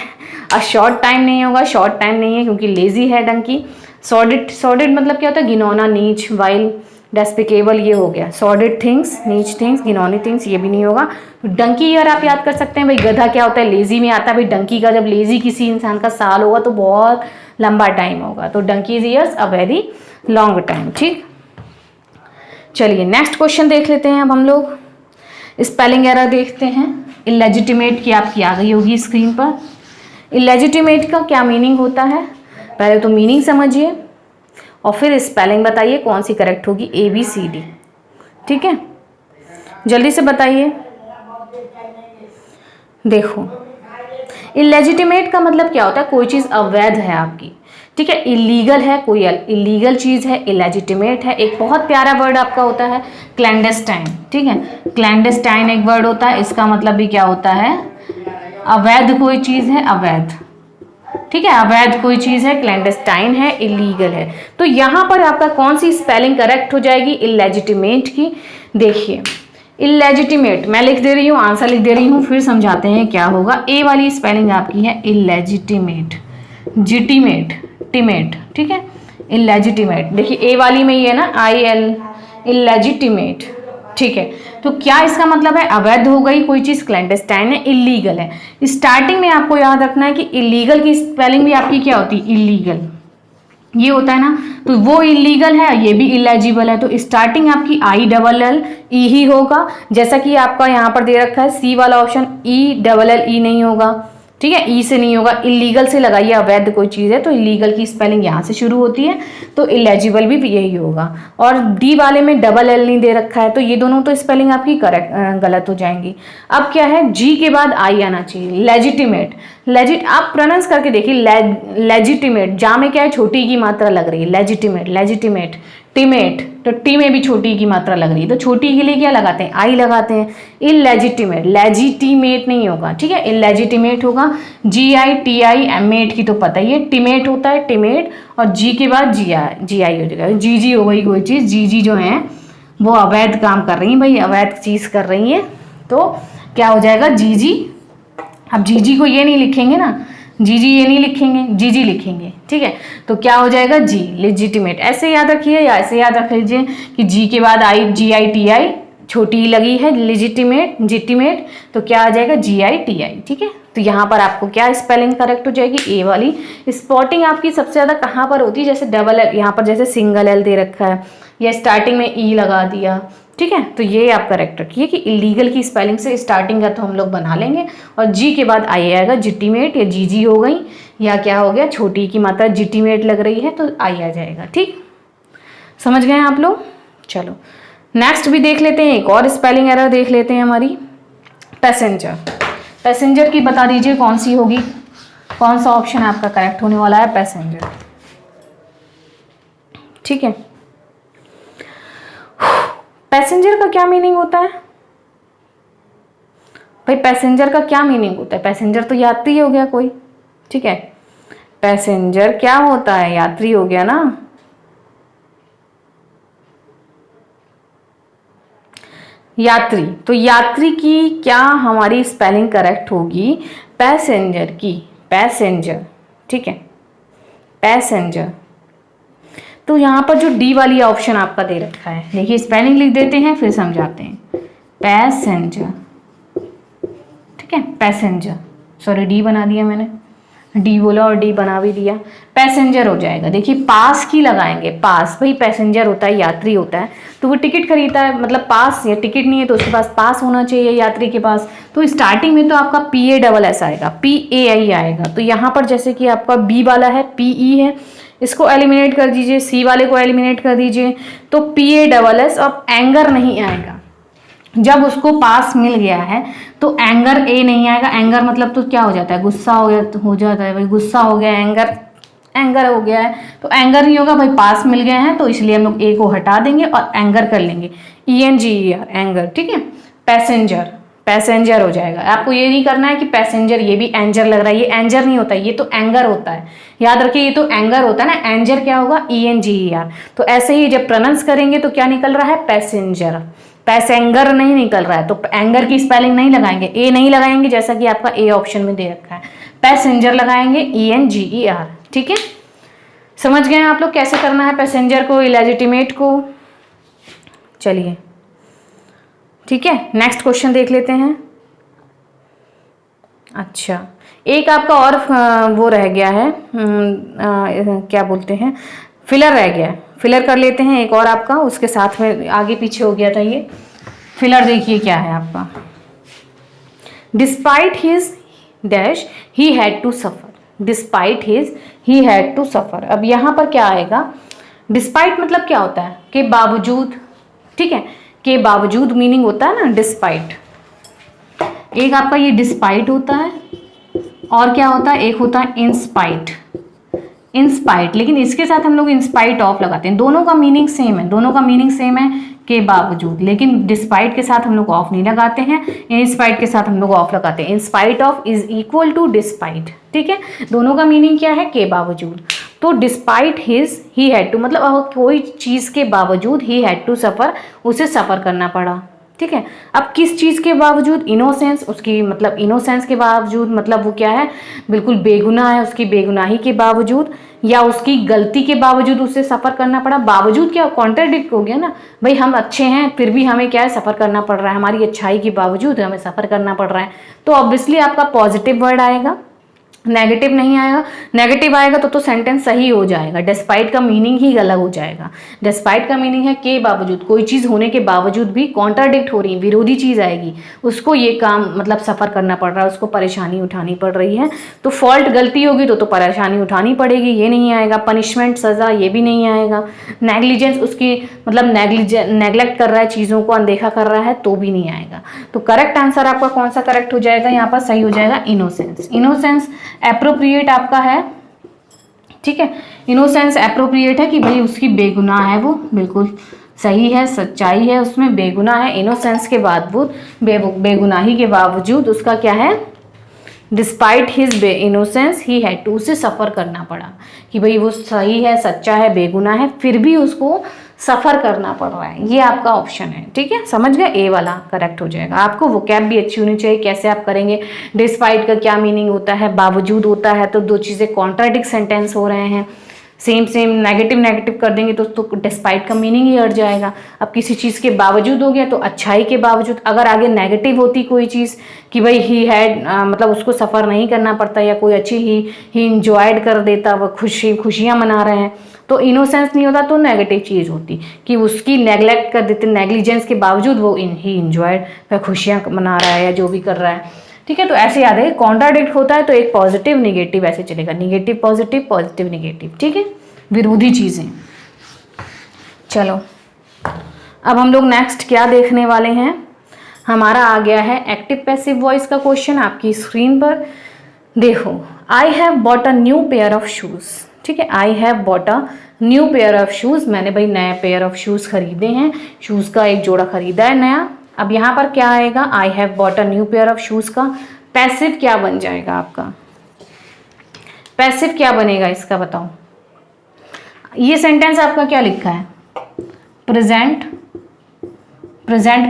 अ शॉर्ट टाइम नहीं होगा, शॉर्ट टाइम नहीं है क्योंकि लेजी है डंकी। सॉर्डेड, सॉर्डेड मतलब क्या होता है? घिनौना, नीच, वाइल, डेस्पिकेबल, ये हो गया। सॉर्डेड थिंग्स, नीच थिंग्स, घिनौनी थिंग्स, ये भी नहीं होगा। डंकी ईयर आप याद कर सकते हैं भाई, गधा क्या होता है? लेजी में आता है भाई। डंकी का जब लेजी किसी इंसान का साल होगा तो बहुत लंबा टाइम होगा। तो डंकीज ईयर्स अ वेरी लॉन्ग टाइम, ठीक। चलिए नेक्स्ट क्वेश्चन देख लेते हैं अब हम लोग। स्पेलिंग एरर देखते हैं। इलेजिटिमेट की आपकी आ गई होगी स्क्रीन पर। इलेजिटिमेट का क्या मीनिंग होता है? पहले तो मीनिंग समझिए और फिर स्पेलिंग बताइए कौन सी करेक्ट होगी, ABCD, ठीक है। जल्दी से बताइए। देखो इलेजिटिमेट का मतलब क्या होता है? कोई चीज़ अवैध है आपकी, ठीक है। इलीगल है, कोई इलीगल चीज़ है, इलेजिटिमेट है। एक बहुत प्यारा वर्ड आपका होता है क्लैंडेस्टाइन, ठीक है। क्लैंडेस्टाइन एक वर्ड होता है, इसका मतलब भी क्या होता है? अवैध कोई चीज़ है, अवैध, ठीक है। अवैध कोई चीज़ है, क्लैंडेस्टाइन है, इलीगल है। तो यहाँ पर आपका कौन सी स्पेलिंग करेक्ट हो जाएगी इलेजिटिमेट की? देखिए इलेजिटिमेट मैं लिख दे रही हूँ, आंसर लिख दे रही हूँ, फिर समझाते हैं क्या होगा। ए वाली स्पेलिंग आपकी है इलेजिटिमेट, जिटिमेट, टिमेट, ठीक है। इलेजिटिमेट देखिए ए वाली में ही है ना, IL, इलेजिटिमेट, ठीक है। तो क्या इसका मतलब है? अवैध हो गई कोई चीज़, क्लैंडेस्टाइन है, इलीगल है। स्टार्टिंग में आपको याद रखना है कि इलीगल की स्पेलिंग भी आपकी क्या होती है? इलीगल, ये होता है ना। तो वो इलीगल है, ये भी इलेजिबल है, तो स्टार्टिंग आपकी ILL ई ही होगा। जैसा कि आपका यहाँ पर दे रखा है सी वाला ऑप्शन, ELLE नहीं होगा, ठीक है। ई से नहीं होगा, इलीगल से लगाइए, अवैध कोई चीज़ है तो इलीगल की स्पेलिंग यहाँ से शुरू होती है, तो इलेजिबल भी यही होगा। और डी वाले में डबल एल नहीं दे रखा है, तो ये दोनों तो स्पेलिंग आपकी करेक्ट गलत हो जाएंगी। अब क्या है? जी के बाद आई आना चाहिए। लेजिटिमेट, लेजिट आप प्रोनाउंस करके देखिए, लेजिटिमेट, जा में क्या है? छोटी की मात्रा लग रही है, लेजिटिमेट, लेजिटिमेट, टिमेट, तो टी में भी छोटी की मात्रा लग रही है, तो छोटी के लिए क्या लगाते हैं? आई लगाते हैं। इलेजिटिमेट, लेजिटिमेट नहीं होगा, ठीक है, इलेजिटिमेट होगा। GITI, मेट की तो पता ही है, टिमेट होता है, टिमेट, और जी के बाद GI हो जाएगा। जी हो गई कोई चीज़, जी जो है वो अवैध काम कर रही है भाई, अवैध चीज़ कर रही है, तो क्या हो जाएगा? जी। अब जी को ये नहीं लिखेंगे ना, जी ये नहीं लिखेंगे, जी लिखेंगे, ठीक है। तो क्या हो जाएगा? जी, लेजिटिमेट। ऐसे याद रखिए या ऐसे याद रख लीजिए कि जी के बाद GITI, छोटी लगी है, लेजिटिमेट, जिटिमेट, तो क्या आ जाएगा? GITI, ठीक है। तो यहाँ पर आपको क्या स्पेलिंग करेक्ट हो जाएगी? ए वाली। स्पॉटिंग आपकी सबसे ज़्यादा कहाँ पर होती है? जैसे डबल एल, यहाँ पर जैसे सिंगल एल दे रखा है, या स्टार्टिंग में ई लगा दिया, ठीक है। तो ये आप करेक्ट रखिए कि इलीगल की स्पेलिंग से स्टार्टिंग का तो हम लोग बना लेंगे, और जी के बाद आई आएगा जिटिमेट, या जी हो गई, या क्या हो गया? छोटी की मात्रा जिटिमेट लग रही है तो आई आ जाएगा, ठीक। समझ गए आप लोग? चलो नेक्स्ट भी देख लेते हैं, एक और स्पेलिंग एरर देख लेते हैं हमारी। पैसेंजर, पैसेंजर की बता दीजिए कौन सी होगी, कौन सा ऑप्शन आपका करेक्ट होने वाला है? पैसेंजर, ठीक है। पैसेंजर का क्या मीनिंग होता है? भाई पैसेंजर का क्या मीनिंग होता है? पैसेंजर तो यात्री हो गया कोई, ठीक है। पैसेंजर क्या होता है? यात्री हो गया ना। यात्री, तो यात्री की क्या हमारी स्पेलिंग करेक्ट होगी? पैसेंजर की, पैसेंजर, ठीक है, पैसेंजर। तो यहाँ पर जो डी वाली ऑप्शन आपका दे रखा है, देखिए स्पेलिंग लिख देते हैं फिर समझाते हैं। पैसेंजर, ठीक है, पैसेंजर, सॉरी डी बना दिया मैंने, डी बोला और डी बना भी दिया, पैसेंजर हो जाएगा। देखिए पास की लगाएंगे, पास, भाई पैसेंजर होता है, यात्री होता है, तो वो टिकट खरीदता है, मतलब पास या टिकट नहीं है तो उसके पास पास होना चाहिए यात्री के पास। तो स्टार्टिंग में तो आपका PASS आएगा, PAI आएगा। तो यहाँ पर जैसे कि आपका बी वाला है PE है, इसको एलिमिनेट कर दीजिए, सी वाले को एलिमिनेट कर दीजिए, तो PASS। अब एंगर नहीं आएगा, जब उसको पास मिल गया है तो एंगर ए नहीं आएगा। एंगर मतलब तो क्या हो जाता है? गुस्सा हो जाता है भाई, गुस्सा हो गया, एंगर हो गया है, तो एंगर नहीं होगा भाई, पास मिल गए हैं, तो इसलिए हम लोग ए को हटा देंगे और एंगर कर लेंगे, ENGER, एंगर, ठीक है। पैसेंजर, पैसेंजर हो जाएगा। आपको ये नहीं करना है कि पैसेंजर, ये भी एंजर लग रहा है, ये एंजर नहीं होता, ये तो एंगर होता है, याद रखिए, ये तो एंगर होता है ना, एंजर क्या होगा? ENGER। तो ऐसे ही जब प्रोनाउंस करेंगे तो क्या निकल रहा है? पैसेंजर, पैसेंगर नहीं निकल रहा है, तो एंगर की स्पेलिंग नहीं लगाएंगे, ए नहीं लगाएंगे, जैसा कि आपका ए ऑप्शन में दे रखा है, पैसेंजर लगाएंगे, ENGER, ठीक है। समझ गए आप लोग कैसे करना है पैसेंजर को, इलेजिटिमेट को? चलिए ठीक है, नेक्स्ट क्वेश्चन देख लेते हैं। अच्छा, एक आपका और वो रह गया है, क्या बोलते हैं, फिलर रह गया है, फिलर कर लेते हैं एक और आपका, उसके साथ में आगे पीछे हो गया था ये फिलर। देखिए क्या है आपका, despite his dash he had to suffer, despite his he had to suffer. अब यहाँ पर क्या आएगा? डिस्पाइट मतलब क्या होता है? के बावजूद, ठीक है, के बावजूद मीनिंग होता है ना डिस्पाइट। एक आपका ये डिस्पाइट होता है और क्या होता है? एक होता है इंस्पाइट, इंस्पाइट, लेकिन इसके साथ हम लोग इंस्पाइट ऑफ लगाते हैं, दोनों का मीनिंग सेम है, दोनों का मीनिंग सेम है, के बावजूद, लेकिन डिस्पाइट के साथ हम लोग ऑफ नहीं लगाते हैं, इंस्पाइट के साथ हम लोग ऑफ लगाते हैं। In spite of is equal to despite, ठीक है, दोनों का मीनिंग क्या है? के बावजूद। तो despite his he had to, मतलब कोई चीज़ के बावजूद, ही हैड टू सफ़र, उसे सफ़र करना पड़ा, ठीक है। अब किस चीज़ के बावजूद? इनोसेंस, उसकी मतलब इनोसेंस के बावजूद, मतलब वो क्या है? बिल्कुल बेगुनाह है, उसकी बेगुनाही के बावजूद, या उसकी गलती के बावजूद उसे सफ़र करना पड़ा। बावजूद क्या कॉन्ट्राडिक्ट हो गया ना भाई, हम अच्छे हैं फिर भी हमें क्या है? सफ़र करना पड़ रहा है, हमारी अच्छाई के बावजूद हमें सफ़र करना पड़ रहा है। तो ऑब्वियसली आपका पॉजिटिव वर्ड आएगा, नेगेटिव नहीं आएगा। नेगेटिव आएगा तो सेंटेंस सही हो जाएगा, डिस्पाइट का मीनिंग ही अलग हो जाएगा। डिस्पाइट का मीनिंग है के बावजूद, कोई चीज़ होने के बावजूद भी कॉन्ट्राडिक्ट हो रही है, विरोधी चीज़ आएगी, उसको ये काम मतलब सफ़र करना पड़ रहा है, उसको परेशानी उठानी पड़ रही है। तो फॉल्ट, गलती होगी तो परेशानी उठानी पड़ेगी, ये नहीं आएगा। पनिशमेंट, सज़ा, ये भी नहीं आएगा। नेग्लिजेंस, उसकी मतलब नेग्लेक्ट कर रहा है, चीज़ों को अनदेखा कर रहा है, तो भी नहीं आएगा। तो करेक्ट आंसर आपका कौन सा करेक्ट हो जाएगा? यहाँ पर सही हो जाएगा इनोसेंस। इनोसेंस एप्रोप्रिएट आपका है, ठीक है, इनोसेंस एप्रोप्रिएट है कि भाई उसकी बेगुनाह है, वो बिल्कुल सही है, सच्चाई है, उसमें बेगुनाह है। इनोसेंस के बाद वो बेगुनाही के बावजूद उसका क्या है? Despite his innocence he had to, उसे सफ़र करना पड़ा, कि भाई वो सही है, सच्चा है, बेगुनाह है, फिर भी उसको सफ़र करना पड़ रहा है। ये आपका ऑप्शन है, ठीक है, समझ गए? ए वाला करेक्ट हो जाएगा। आपको वोकैब भी अच्छी होनी चाहिए, कैसे आप करेंगे। डिस्पाइट का क्या मीनिंग होता है? बावजूद होता है, तो दो चीज़ें कॉन्ट्राडिक्ट सेंटेंस हो रहे हैं, सेम सेम नेगेटिव कर देंगे तो डिस्पाइट का मीनिंग ही हट जाएगा। अब किसी चीज़ के बावजूद हो गया तो अच्छाई के बावजूद। अगर आगे नेगेटिव होती कोई चीज़ कि भाई ही हैड, मतलब उसको सफ़र नहीं करना पड़ता, या कोई अच्छी ही इंजॉयड कर देता, वह खुशियाँ मना रहे हैं, तो इनोसेंस नहीं होता, तो नेगेटिव चीज़ होती कि उसकी नेगलेक्ट कर देते, नेग्लिजेंस के बावजूद वो ही इंजॉयड, वह खुशियाँ मना रहा है या जो भी कर रहा है, ठीक है। तो ऐसे याद है, कॉन्ट्राडिक्ट होता है तो एक पॉजिटिव निगेटिव ऐसे चलेगा, निगेटिव पॉजिटिव, पॉजिटिव निगेटिव, ठीक है, विरोधी चीज़ें। चलो अब हम लोग नेक्स्ट क्या देखने वाले हैं? हमारा आ गया है एक्टिव पैसिव वॉइस का क्वेश्चन आपकी स्क्रीन पर। देखो, I have bought a new pair of shoes, ठीक है, I have bought a new pair of shoes, मैंने भाई नया पेयर ऑफ शूज़ खरीदे हैं, शूज़ का एक जोड़ा खरीदा है नया। अब यहाँ पर क्या आएगा, I have bought a new pair of shoes का पैसिव क्या बन जाएगा आपका, पैसिव क्या बनेगा इसका बताओ। ये सेंटेंस आपका क्या लिखा है, प्रेजेंट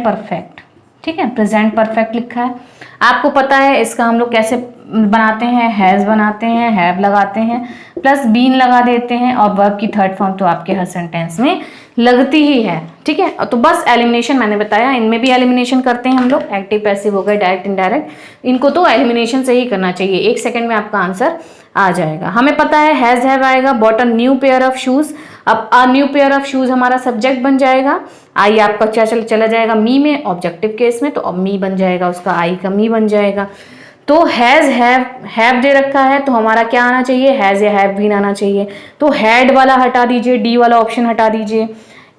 परफेक्ट, ठीक है, प्रेजेंट परफेक्ट लिखा है। आपको पता है इसका हम लोग कैसे बनाते हैं, हैज़ बनाते हैं, हैव लगाते हैं, प्लस बीन लगा देते हैं, और वर्ब की थर्ड फॉर्म तो आपके हर सेंटेंस में लगती ही है, ठीक है। तो बस एलिमिनेशन मैंने बताया, इनमें भी एलिमिनेशन करते हैं हम लोग, एक्टिव पैसिव हो गए, डायरेक्ट इनडायरेक्ट, इनको तो एलिमिनेशन से ही करना चाहिए, 1 सेकेंड में आपका आंसर आ जाएगा। हमें पता है हैज़ हैव आएगा, bought a new pair of shoes, अब a new pair of shoes हमारा सब्जेक्ट बन जाएगा, आई आपका क्या चला जाएगा मी में, ऑब्जेक्टिव केस में, तो अब मी बन जाएगा उसका, आई का मी बन जाएगा। तो हैज़ हैव दे रखा है तो हमारा क्या आना चाहिए, हैज़ या हैव बीन आना चाहिए। तो हैड वाला हटा दीजिए, डी वाला ऑप्शन हटा दीजिए,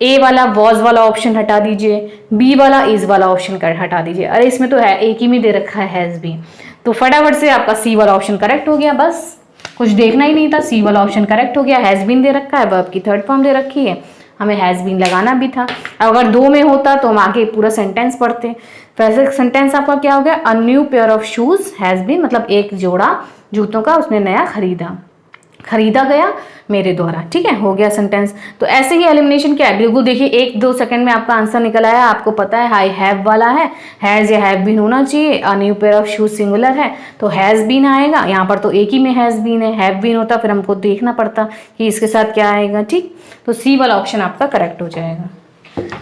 ए वाला वॉज वाला ऑप्शन हटा दीजिए, बी वाला इज वाला ऑप्शन हटा दीजिए। अरे इसमें तो है एक ही में दे रखा है हैज़ बीन, तो फटाफट से आपका सी वाला ऑप्शन करेक्ट हो गया, बस कुछ देखना ही नहीं था, सी वाला ऑप्शन करेक्ट हो गया। हैज़ बीन दे रखा है, वर्ब की थर्ड फॉर्म दे रखी है, हमें हैज़ बीन लगाना भी था। अगर 2 में होता तो हम आगे पूरा सेंटेंस पढ़ते। वैसे सेंटेंस आपका क्या हो गया, a new pair of shoes has been, मतलब एक जोड़ा जूतों का उसने नया खरीदा गया मेरे द्वारा, ठीक है, हो गया सेंटेंस। तो ऐसे ही एलिमिनेशन क्या है, बिल्कुल देखिए 1-2 सेकंड में आपका आंसर निकल आया। आपको पता है आई हैव वाला है, हैज़ या हैव बीन होना चाहिए, अ new pair of shoes singular है तो हैज़ बीन आएगा, यहाँ पर तो एक ही में हैज़ बीन है, हैव बीन होता फिर हमको देखना पड़ता कि इसके साथ क्या आएगा, ठीक। तो सी वाला ऑप्शन आपका करेक्ट हो जाएगा।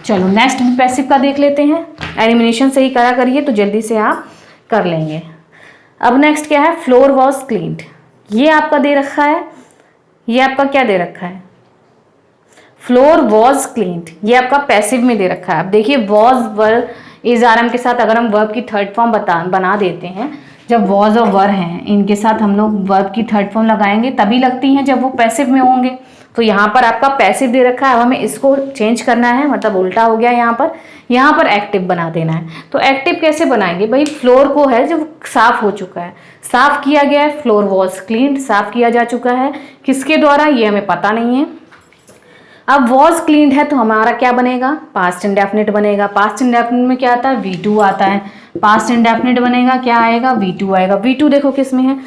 चलो नेक्स्ट पैसिव का देख लेते हैं, एलिमिनेशन से ही करा करिए तो जल्दी से आप कर लेंगे। अब नेक्स्ट क्या है, फ्लोर वॉज क्लीन्ड, ये आपका दे रखा है, ये आपका क्या दे रखा है, फ्लोर वॉज क्लीन्ड, ये आपका पैसिव में दे रखा है। अब देखिए was were is are am के साथ अगर हम वर्ब की थर्ड फॉर्म बना देते हैं, जब वॉज और वर हैं इनके साथ हम लोग वर्ब की थर्ड फॉर्म लगाएंगे तभी लगती हैं जब वो पैसिव में होंगे। तो यहाँ पर आपका पैसिव दे रखा है, अब हमें इसको चेंज करना है, मतलब उल्टा हो गया, यहाँ पर एक्टिव बना देना है। तो एक्टिव कैसे बनाएंगे भाई, फ्लोर को है जो साफ हो चुका है, साफ किया गया है, फ्लोर वॉज क्लीन्ड साफ किया जा चुका है, किसके द्वारा ये हमें पता नहीं है। अब वॉज क्लीन्ड है तो हमारा क्या बनेगा, पास्ट इंडेफिनिट बनेगा। पास्ट इंडेफिनिट में क्या आता है, V2 आता है, पास्ट इंडेफिनिट बनेगा क्या आएगा, V2 आएगा। V2 देखो किस में है,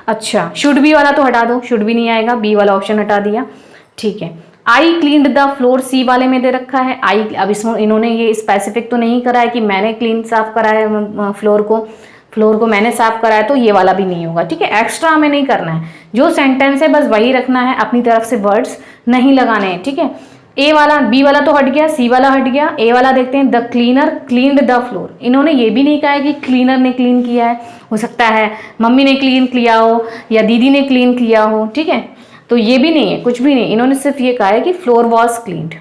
अच्छा शुड बी वाला तो हटा दो, शुड बी नहीं आएगा, बी वाला ऑप्शन हटा दिया, ठीक है। आई क्लीन्ड द फ्लोर, सी वाले में दे रखा है आई, अब इसमें इन्होंने ये स्पेसिफिक तो नहीं करा है कि मैंने क्लीन साफ करा है फ्लोर को मैंने साफ करा है, तो ये वाला भी नहीं होगा, ठीक है। एक्स्ट्रा हमें नहीं करना है, जो सेंटेंस है बस वही रखना है, अपनी तरफ से वर्ड्स नहीं लगाने हैं, ठीक है। ए वाला, बी वाला तो हट गया, सी वाला हट गया, ए वाला देखते हैं, the cleaner cleaned the floor. इन्होंने ये भी नहीं कहा है कि क्लीनर ने क्लीन किया है, हो सकता है मम्मी ने क्लीन किया हो या दीदी ने क्लीन किया हो, ठीक है। तो ये भी नहीं है, कुछ भी नहीं, इन्होंने सिर्फ ये कहा है कि फ्लोर वॉज क्लीन्ड,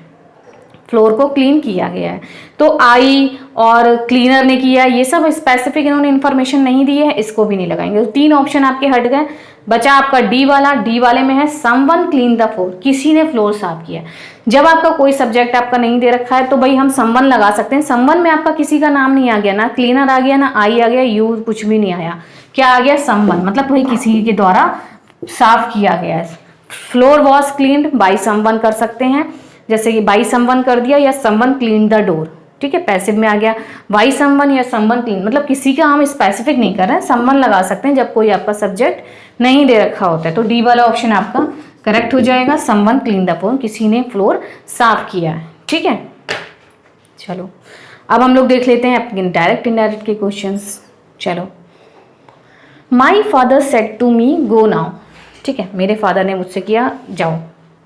फ्लोर को क्लीन किया गया है। तो आई और क्लीनर ने किया, ये सब स्पेसिफिक इन्होंने इन्फॉर्मेशन नहीं दी है, इसको भी नहीं लगाएंगे। तो 3 ऑप्शन आपके हट गए, बचा आपका डी वाला। डी वाले में है समवन क्लीन द फ्लोर, किसी ने फ्लोर साफ किया। जब आपका कोई सब्जेक्ट आपका नहीं दे रखा है तो भाई हम समवन लगा सकते हैं। समवन में आपका किसी का नाम नहीं आ गया, ना क्लीनर आ गया, ना आई आ गया, यू कुछ भी नहीं आया, क्या आ गया, समवन, मतलब भाई किसी के द्वारा साफ किया गया है। Floor was cleaned by someone कर सकते हैं, जैसे कि बाई समवन कर दिया या समवन क्लीन द डोर, ठीक है, पैसिव में आ गया। बाई समवन या समवन क्लीन, मतलब किसी का हम स्पेसिफिक नहीं कर रहे हैं, समवन लगा सकते हैं जब कोई आपका सब्जेक्ट नहीं दे रखा होता है। तो डी वाला ऑप्शन आपका करेक्ट हो जाएगा, समवन क्लीन द फ्लोर, किसी ने फ्लोर साफ किया है, ठीक है। चलो अब हम लोग देख लेते हैं अपने डायरेक्ट इनडायरेक्ट के क्वेश्चंस। चलो, my father said to me go now, ठीक है, मेरे फादर ने मुझसे किया जाओ,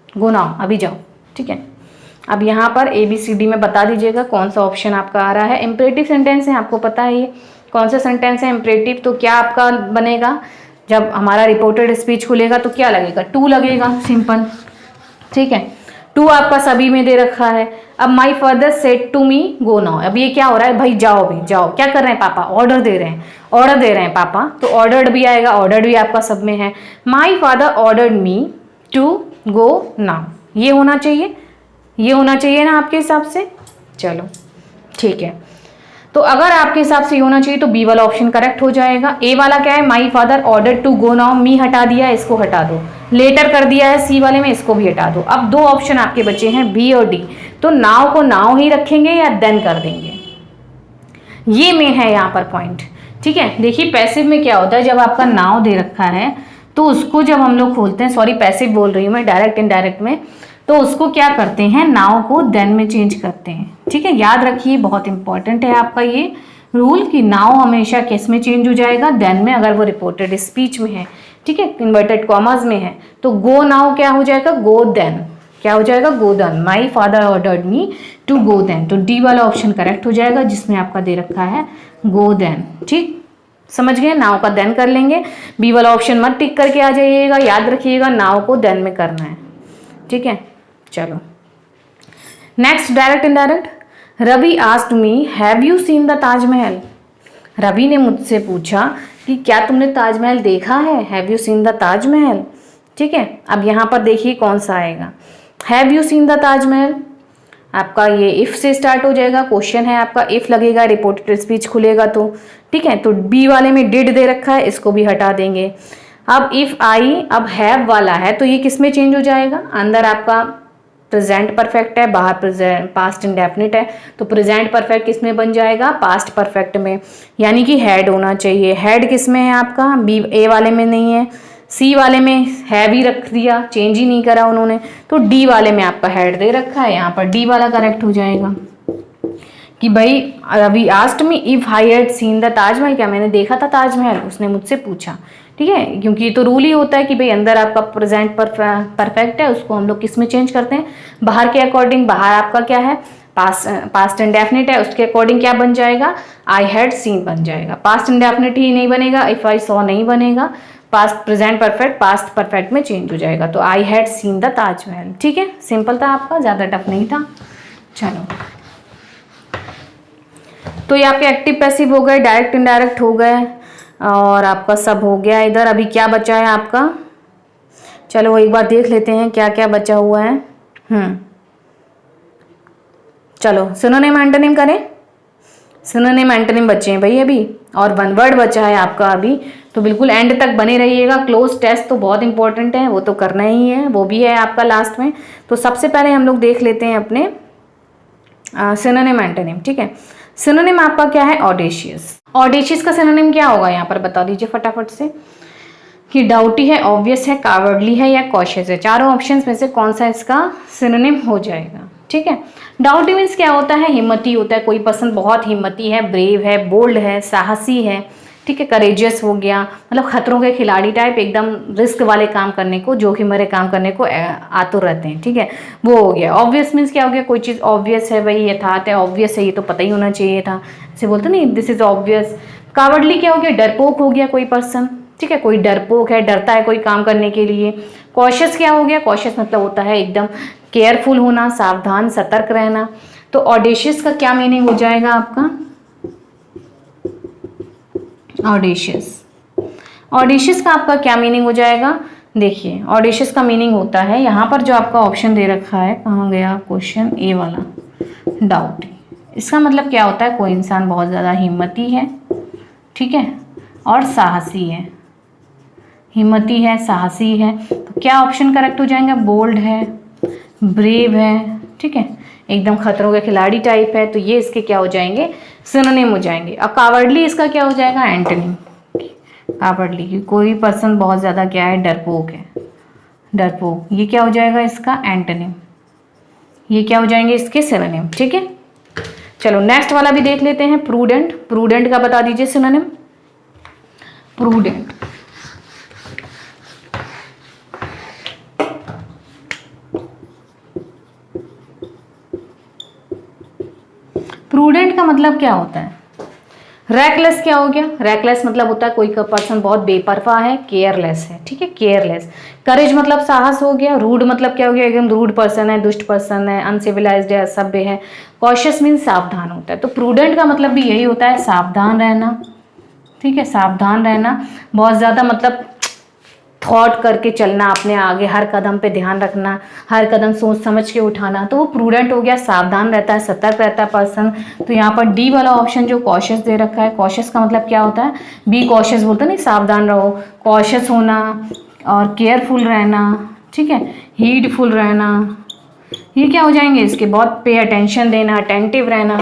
गो नाउ, अभी जाओ, ठीक है। अब यहाँ पर ABCD में बता दीजिएगा कौन सा ऑप्शन आपका आ रहा है। इम्परेटिव सेंटेंस है, आपको पता है ये कौन सा सेंटेंस है इम्परेटिव। तो क्या आपका बनेगा, जब हमारा रिपोर्टेड स्पीच खुलेगा तो क्या लगेगा, टू लगेगा, सिंपल, ठीक है। टू आपका सभी में दे रखा है। अब my father said to me go now, अब ये क्या हो रहा है भाई, जाओ भी जाओ, क्या कर रहे हैं पापा, ऑर्डर दे रहे हैं पापा, तो ऑर्डर्ड भी आएगा, ऑर्डर्ड भी आपका सब में है। My father ordered me to go now, ये होना चाहिए ना आपके हिसाब से। चलो ठीक है, तो अगर आपके हिसाब से ये होना चाहिए तो बी वाला ऑप्शन करेक्ट हो जाएगा। ए वाला क्या है, my father order to go now, मी हटा दिया, इसको हटा दो, लेटर कर दिया है सी वाले में, इसको भी हटा दो। अब 2 ऑप्शन आपके बचे हैं बी और डी, तो नाउ को नाउ ही रखेंगे या देन कर देंगे, ये मेन है यहाँ पर पॉइंट। ठीक है, देखिए पैसिव में क्या होता है, जब आपका नाउ दे रखा है तो उसको जब हम लोग खोलते हैं, सॉरी पैसिव बोल रही हूँ मैं, डायरेक्ट इनडायरेक्ट में, तो उसको क्या करते हैं, नाउ को देन में चेंज करते हैं। ठीक है, याद रखिए बहुत इंपॉर्टेंट है आपका ये रूल कि नाउ हमेशा किस में चेंज हो जाएगा, देन में, अगर वो रिपोर्टेड स्पीच में है। ठीक है, इन्वर्टेड कॉमास में है तो गो नाउ क्या हो जाएगा, गो देन, क्या हो जाएगा, go then. My father ordered me to go then, तो डी वाला ऑप्शन करेक्ट हो जाएगा जिसमें आपका दे रखा है गो देन। ठीक, समझ गए, नाउ का देन कर लेंगे, बी वाला ऑप्शन मत टिक करके आ जाइएगा, याद रखिएगा नाउ को देन में करना है। ठीक है, चलो next, direct indirect. Ravi asked me have you seen the Taj Mahal. Ravi ने मुझसे पूछा कि क्या तुमने ताजमहल देखा है, have you seen the Taj Mahal. ठीक है, अब यहाँ पर देखिए कौन सा आएगा, have you seen the Taj Mahal, आपका ये इफ से स्टार्ट हो जाएगा, क्वेश्चन है आपका, इफ लगेगा, रिपोर्टेड स्पीच खुलेगा तो। ठीक है, तो बी वाले में डिड दे रखा है, इसको भी हटा देंगे। अब इफ आई, अब हैव वाला है तो ये किस में चेंज हो जाएगा, अंदर आपका प्रेजेंट परफेक्ट है, बाहर प्रेजेंट पास्ट इंडेफिनिट है, तो प्रेजेंट परफेक्ट किस में बन जाएगा, पास्ट परफेक्ट में, यानी कि हैड होना चाहिए। हैड किस में है आपका, बी ए वाले में नहीं है, सी वाले में हैव ही रख दिया, चेंज ही नहीं करा उन्होंने, तो डी वाले में आपका हैड दे रखा है, यहाँ पर डी वाला करेक्ट हो जाएगा कि भाई अभी asked me if I had seen the Taj Mahal, क्या मैंने देखा था ताजमहल, उसने मुझसे पूछा। ठीक है, क्योंकि ये तो रूल ही होता है कि भाई अंदर आपका प्रेजेंट परफेक्ट है, उसको हम लोग किस में चेंज करते हैं, बाहर के अकॉर्डिंग। बाहर आपका क्या है, पास्ट इंडेफिनिट है, उसके अकॉर्डिंग क्या बन जाएगा, आई हैड सीन बन जाएगा। पास्ट इंडेफिनिट ही नहीं बनेगा, इफ आई सॉ नहीं बनेगा, past present perfect past perfect में चेंज हो जाएगा, तो I had seen the Taj Mahal. ठीक है, सिंपल था आपका, ज़्यादा टफ नहीं था। चलो, तो ये आपके एक्टिव पैसिव हो गए, डायरेक्ट इनडायरेक्ट हो गए, और आपका सब हो गया। इधर अभी क्या बचा है आपका, चलो एक बार देख लेते हैं क्या क्या बचा हुआ है। चलो सिनोनिम एंटोनिम करें, सिनोनिम एंटोनिम बचे हैं भाई अभी, और वन वर्ड बचा है आपका अभी, तो बिल्कुल एंड तक बने रहिएगा। क्लोज टेस्ट तो बहुत इंपॉर्टेंट है, वो तो करना ही है, वो भी है आपका लास्ट में। तो सबसे पहले हम लोग देख लेते हैं अपने सिनोनिम एंटोनिम। ठीक है, सिनोनिम आपका क्या है, ऑडेशियस। ऑडेशियस का सिनोनिम क्या होगा, यहाँ पर बता दीजिए फटाफट से, कि डाउटी है, ऑब्वियस है, कावर्डली है या कॉशियस है। चारों ऑप्शंस में से कौन सा इसका सिनोनिम हो जाएगा। ठीक है, डाउटी मीन्स क्या होता है, हिम्मती होता है, कोई पर्सन बहुत हिम्मती है, ब्रेव है, बोल्ड है, साहसी है। ठीक है, करेजियस हो गया, मतलब खतरों के खिलाड़ी टाइप, एकदम रिस्क वाले काम करने को, जोखिम भरे काम करने को आतुर रहते हैं। ठीक है, वो हो गया। ऑब्वियस मीन्स क्या हो गया, कोई चीज़ ऑब्वियस है, भाई यथार्थ है, ऑब्वियस है, ये तो पता ही होना चाहिए था, ऐसे बोलते नहीं, दिस इज ऑब्वियस। कावर्डली क्या हो गया, डरपोक हो गया कोई पर्सन। ठीक है, कोई डरपोक है, डरता है कोई काम करने के लिए। कॉशियस क्या हो गया, कॉशियस मतलब होता है एकदम केयरफुल होना, सावधान, सतर्क रहना। तो ऑडेशियस का क्या मीनिंग हो जाएगा आपका, ऑडेशियस। ऑडेशियस का आपका क्या मीनिंग हो जाएगा, देखिए ऑडेशियस का मीनिंग होता है, यहाँ पर जो आपका ऑप्शन दे रखा है, कहाँ गया क्वेश्चन, ए वाला, डाउटी। इसका मतलब क्या होता है, कोई इंसान बहुत ज़्यादा हिम्मती है, ठीक है, और साहसी है, हिम्मती है, साहसी है, तो क्या ऑप्शन करेक्ट हो जाएंगे, बोल्ड है, ब्रेव है, ठीक है, एकदम खतरों के खिलाड़ी टाइप है, तो ये इसके क्या हो जाएंगे, सिनोनिम हो जाएंगे। अब कावर्डली इसका क्या हो जाएगा, एंटोनिम। कावर्डली कि कोई पर्सन बहुत ज़्यादा क्या है, डरपोक है, डरपोक, ये क्या हो जाएगा इसका एंटोनिम, ये क्या हो जाएंगे इसके सिनोनिम। ठीक है, चलो नेक्स्ट वाला भी देख लेते हैं, प्रूडेंट। प्रूडेंट का बता दीजिए सिनोनिम, प्रूडेंट। प्रूडेंट का मतलब क्या होता है, रैकलेस क्या हो गया, रैकलेस मतलब होता है कोई पर्सन बहुत बेपरवाह है, केयरलेस है, ठीक है, केयरलेस। करेज मतलब साहस हो गया। रूड मतलब क्या हो गया, एकदम रूड पर्सन है, दुष्ट पर्सन है, अनसिविलाइज्ड है, असभ्य है। कॉशियस मीन्स सावधान होता है। तो प्रूडेंट का मतलब भी यही होता है, सावधान रहना, ठीक है, सावधान रहना, बहुत ज़्यादा मतलब थॉट करके चलना, अपने आगे हर कदम पे ध्यान रखना, हर कदम सोच समझ के उठाना, तो वो प्रूडेंट हो गया, सावधान रहता है, सतर्क रहता है पर्सन। तो यहाँ पर डी वाला ऑप्शन जो कॉशियस दे रखा है, कॉशियस का मतलब क्या होता है, बी कॉशियस बोलते नहीं, सावधान रहो, कॉशियस होना और केयरफुल रहना, ठीक है, हीडफुल रहना, ये क्या हो जाएंगे इसके, बहुत पे अटेंशन देना, अटेंटिव रहना,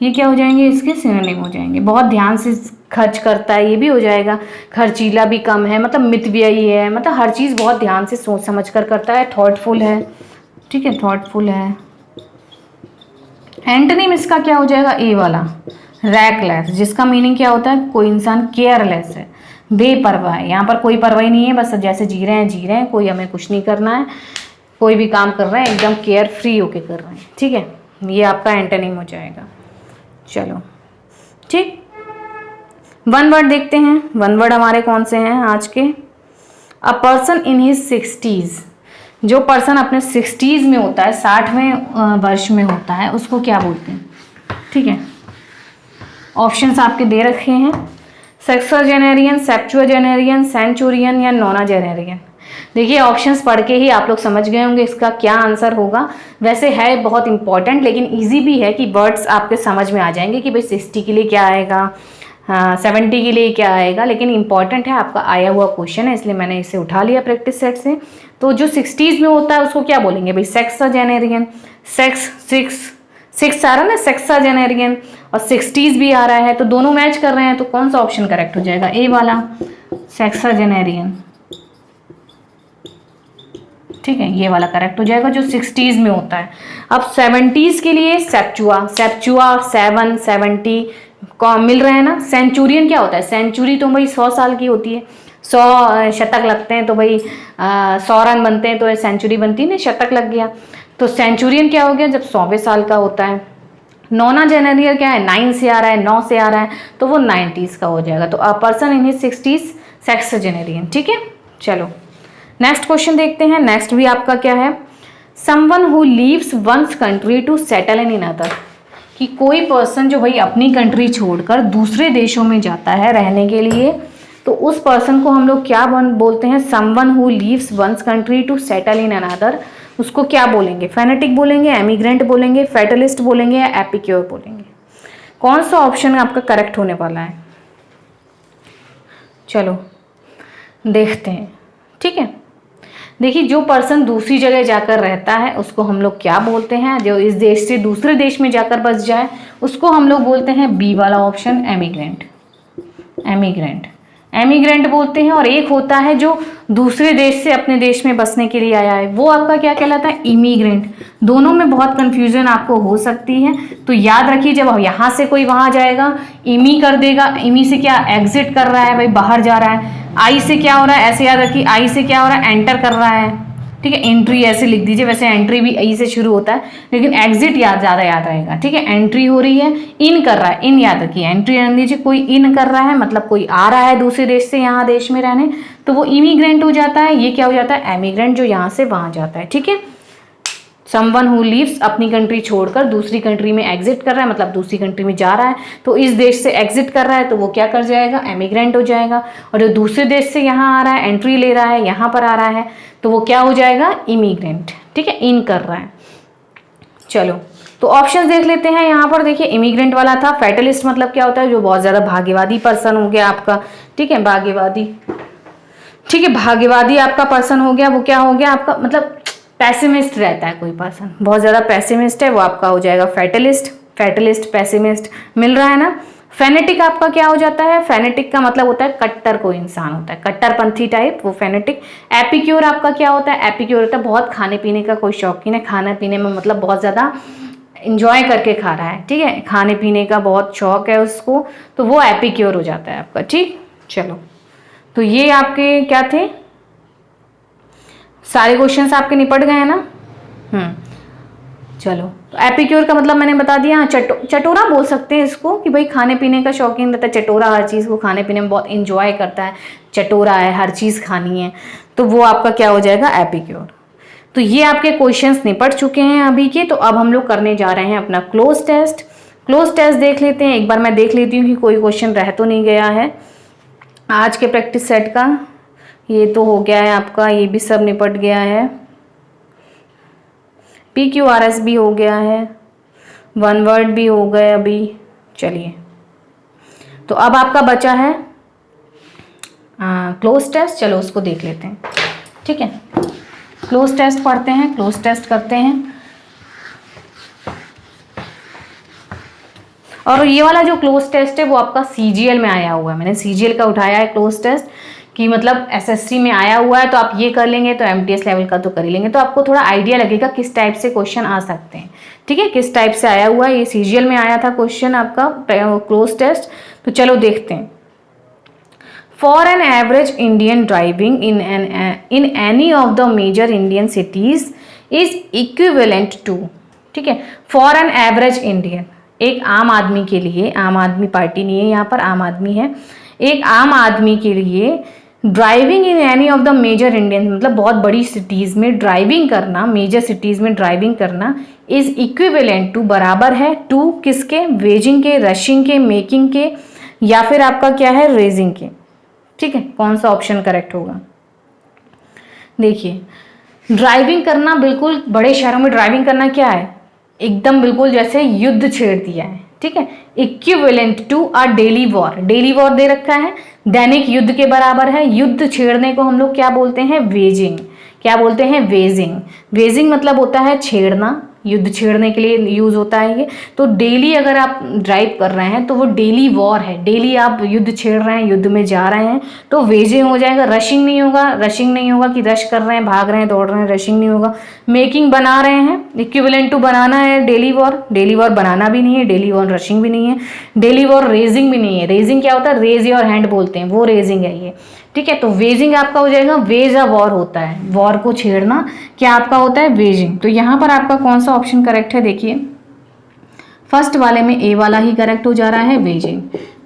ये क्या हो जाएंगे, इसके सिनोनिम हो जाएंगे। बहुत ध्यान से खर्च करता है, ये भी हो जाएगा। खर्चीला भी कम है, मतलब मितव्ययी है, मतलब हर चीज़ बहुत ध्यान से सोच समझ कर करता है। थॉटफुल है, ठीक है, थॉटफुल है। एंटोनिम इसका क्या हो जाएगा, ए वाला, रैकलेस, जिसका मीनिंग क्या होता है, कोई इंसान केयरलेस है, बेपरवाह है। यहाँ पर कोई परवाही नहीं है, बस जैसे जी रहे हैं, कोई हमें कुछ नहीं करना है, कोई भी काम कर रहे हैं एकदम केयर फ्री होके कर रहे हैं, ठीक है। ये आपका एंटोनिम हो जाएगा। चलो ठीक, वन वर्ड देखते हैं। वन वर्ड हमारे कौन से हैं आज के। A person in his 60s, जो पर्सन अपने 60s में होता है, 60वें वर्ष में होता है, उसको क्या बोलते हैं, ठीक है। ऑप्शंस आपके दे रखे हैं, सेक्सोजेनेरियन, सेप्चुआजेनेरियन, सेंचुरियन या नोनाजेनेरियन। देखिए ऑप्शंस पढ़ के ही आप लोग समझ गए होंगे इसका क्या आंसर होगा। वैसे है बहुत इंपॉर्टेंट, लेकिन इजी भी है कि वर्ड्स आपके समझ में आ जाएंगे कि भाई 60 के लिए क्या आएगा, 70 के लिए क्या आएगा। लेकिन इंपॉर्टेंट है, आपका आया हुआ क्वेश्चन है, इसलिए मैंने इसे उठा लिया प्रैक्टिस सेट से। तो जो 60s में होता है उसको क्या बोलेंगे भाई, सेक्सोजेनेरियन। सिक्स आ रहा है ना, सेक्सोजेनेरियन, और 60s भी आ रहा है, तो दोनों मैच कर रहे हैं, तो कौन सा ऑप्शन करेक्ट हो जाएगा, ए वाला, सेक्सोजेनेरियन, ठीक है, ये वाला करेक्ट हो जाएगा जो 60s में होता है। अब 70s के लिए सेप्चुआ 7, 70 मिल रहे हैं ना। सेंचुरियन क्या होता है, सेंचुरी तो भाई 100 साल की होती है, 100 शतक लगते हैं, तो भाई 100 रन बनते हैं, तो सेंचुरी बनती है ना, शतक लग गया। तो सेंचुरियन क्या हो गया, जब 100वें साल का होता है। नोनाजेनेरियन क्या है, 9 से आ रहा है, 9 से आ रहा है, तो वो 90s का हो जाएगा। तो a person in his 60s, सेक्सोजेनेरियन, ठीक है। चलो नेक्स्ट क्वेश्चन देखते हैं। नेक्स्ट भी आपका क्या है, someone who leaves one's country to settle in another, कि कोई पर्सन जो भाई अपनी कंट्री छोड़कर दूसरे देशों में जाता है रहने के लिए, तो उस पर्सन को हम लोग क्या बोलते हैं, someone who leaves one's country to settle in another, उसको क्या बोलेंगे, फेनेटिक बोलेंगे, एमिग्रेंट बोलेंगे, फेटलिस्ट बोलेंगे या एपिक्योर बोलेंगे। कौन सा ऑप्शन आपका करेक्ट होने वाला है, चलो देखते हैं, ठीक है। देखिए जो पर्सन दूसरी जगह जाकर रहता है उसको हम लोग क्या बोलते हैं, जो इस देश से दूसरे देश में जाकर बस जाए उसको हम लोग बोलते हैं बी वाला ऑप्शन, एमिग्रेंट। एमिग्रेंट बोलते हैं। और एक होता है जो दूसरे देश से अपने देश में बसने के लिए आया है, वो आपका क्या कहलाता है, इमिग्रेंट। दोनों में बहुत कंफ्यूजन आपको हो सकती है, तो याद रखिए जब यहाँ से कोई वहाँ जाएगा इमी कर देगा, इमी से क्या एग्जिट कर रहा है भाई, बाहर जा रहा है। आई से क्या हो रहा है, ऐसे याद रखिए, आई से क्या हो रहा है, एंटर कर रहा है, ठीक है। एंट्री ऐसे लिख दीजिए, वैसे एंट्री भी आई से शुरू होता है, लेकिन एग्जिट ज़्यादा याद रहेगा, ठीक है। एंट्री हो रही है, इन कर रहा है, इन याद रखिए, एंट्री रख दीजिए, कोई इन कर रहा है मतलब कोई आ रहा है दूसरे देश से यहाँ देश में रहने, तो वो इमिग्रेंट हो जाता है। ये क्या हो जाता है, एमिग्रेंट, जो यहाँ से वहाँ जाता है, ठीक है। समवन हु लीव्स, अपनी कंट्री छोड़कर दूसरी कंट्री में एग्जिट कर रहा है, मतलब दूसरी कंट्री में जा रहा है, तो इस देश से एग्जिट कर रहा है तो वो क्या कर जाएगा, एमिग्रेंट हो जाएगा। और जो दूसरे देश से यहाँ आ रहा है, एंट्री ले रहा है, यहाँ पर आ रहा है, तो वो क्या हो जाएगा, इमिग्रेंट, ठीक है, इन कर रहा है। चलो तो ऑप्शंस देख लेते हैं। यहाँ पर देखिए इमिग्रेंट वाला था। फेटलिस्ट मतलब क्या होता है, जो बहुत ज़्यादा भाग्यवादी पर्सन हो गया आपका, ठीक है, भाग्यवादी, ठीक है, भाग्यवादी आपका पर्सन हो गया, वो क्या हो गया आपका, मतलब पैसिमिस्ट रहता है कोई पर्सन, बहुत ज़्यादा पैसिमिस्ट है, वो आपका हो जाएगा फेटलिस्ट, पैसिमिस्ट, मिल रहा है ना। फेनेटिक आपका क्या हो जाता है, फेनेटिक का मतलब होता है कट्टर कोई इंसान होता है, कट्टरपंथी टाइप, वो फेनेटिक। एपिक्योर आपका क्या होता है, एपिक्योर होता है बहुत खाने पीने का कोई शौकीन है, खाना पीने में मतलब बहुत ज़्यादा इंजॉय करके खा रहा है, ठीक है, खाने पीने का बहुत शौक है उसको, तो वो एपिक्योर हो जाता है आपका, ठीक। चलो तो ये आपके क्या थे, सारे क्वेश्चंस आपके निपट गए हैं ना। चलो तो एपिक्योर का मतलब मैंने बता दिया, चटोरा बोल सकते हैं इसको, कि भाई खाने पीने का शौकीन रहता है, चटोरा, हर चीज़ को खाने पीने में बहुत इंजॉय करता है, चटोरा है, हर चीज़ खानी है, तो वो आपका क्या हो जाएगा, एपिक्योर। तो ये आपके क्वेश्चंस निपट चुके हैं अभी के। तो अब हम लोग करने जा रहे हैं अपना क्लोज टेस्ट देख लेते हैं। एक बार मैं देख लेती हूँ कि कोई क्वेश्चन रह तो नहीं गया है आज के प्रैक्टिस सेट का। ये तो हो गया है आपका, ये भी सब निपट गया है, PQRS भी हो गया है, वन वर्ड भी हो गए अभी। चलिए तो अब आपका बचा है क्लोज टेस्ट, चलो उसको देख लेते हैं, ठीक है। क्लोज टेस्ट पढ़ते हैं, क्लोज टेस्ट करते हैं। और ये वाला जो क्लोज टेस्ट है वो आपका सीजीएल में आया हुआ है, मैंने सीजीएल का उठाया है क्लोज टेस्ट कि मतलब एसएससी में आया हुआ है, तो आप ये कर लेंगे तो एमटीएस लेवल का तो कर ही लेंगे, तो आपको थोड़ा आइडिया लगेगा किस टाइप से क्वेश्चन आ सकते हैं। ठीक है, किस टाइप से आया हुआ है, ये सीजीएल में आया था क्वेश्चन आपका क्लोज टेस्ट। तो चलो देखते हैं। For an average Indian driving in any of the major Indian cities is equivalent to, ठीक है, फॉर एन एवरेज इंडियन, एक आम आदमी के लिए, आम आदमी पार्टी नहीं है यहाँ पर, आम आदमी है, एक आम आदमी के लिए driving in any of the major Indian, मतलब बहुत बड़ी सिटीज़ में ड्राइविंग करना, मेजर सिटीज़ में ड्राइविंग करना इज इक्विवेलेंट टू, बराबर है टू किसके, वेजिंग के, रशिंग के, मेकिंग के, या फिर आपका क्या है, रेजिंग के। ठीक है, कौन सा ऑप्शन करेक्ट होगा? देखिए, ड्राइविंग करना, बिल्कुल बड़े शहरों में ड्राइविंग करना क्या है, एकदम बिल्कुल जैसे युद्ध छेड़ दिया है। ठीक है, equivalent to a daily war, daily war दे रखा है, दैनिक युद्ध के बराबर है। युद्ध छेड़ने को हम लोग क्या बोलते हैं, वेजिंग। क्या बोलते हैं, वेजिंग। वेजिंग मतलब होता है छेड़ना, युद्ध छेड़ने के लिए यूज होता है ये। तो डेली अगर आप ड्राइव कर रहे हैं तो वो डेली वॉर है, डेली आप युद्ध छेड़ रहे हैं, युद्ध में जा रहे हैं, तो वेजिंग हो जाएगा। रशिंग नहीं होगा, रशिंग नहीं होगा कि रश कर रहे हैं, भाग रहे हैं, दौड़ रहे हैं, रशिंग नहीं होगा। मेकिंग बना रहे हैं, इक्विवेलेंट टू बनाना है, डेली वॉर, डेली वॉर बनाना भी नहीं है, डेली वॉर रशिंग भी नहीं है, डेली वॉर रेजिंग भी नहीं है। रेजिंग क्या होता है, रेज योर हैंड बोलते हैं, वो रेजिंग है ये। ठीक है, तो वेजिंग आपका हो जाएगा, वेज अ वॉर होता है, वॉर को छेड़ना क्या आपका होता है, वेजिंग। तो यहाँ पर आपका कौन सा ऑप्शन करेक्ट है, देखिए फर्स्ट वाले में ए वाला ही करेक्ट हो जा रहा है, वेजिंग।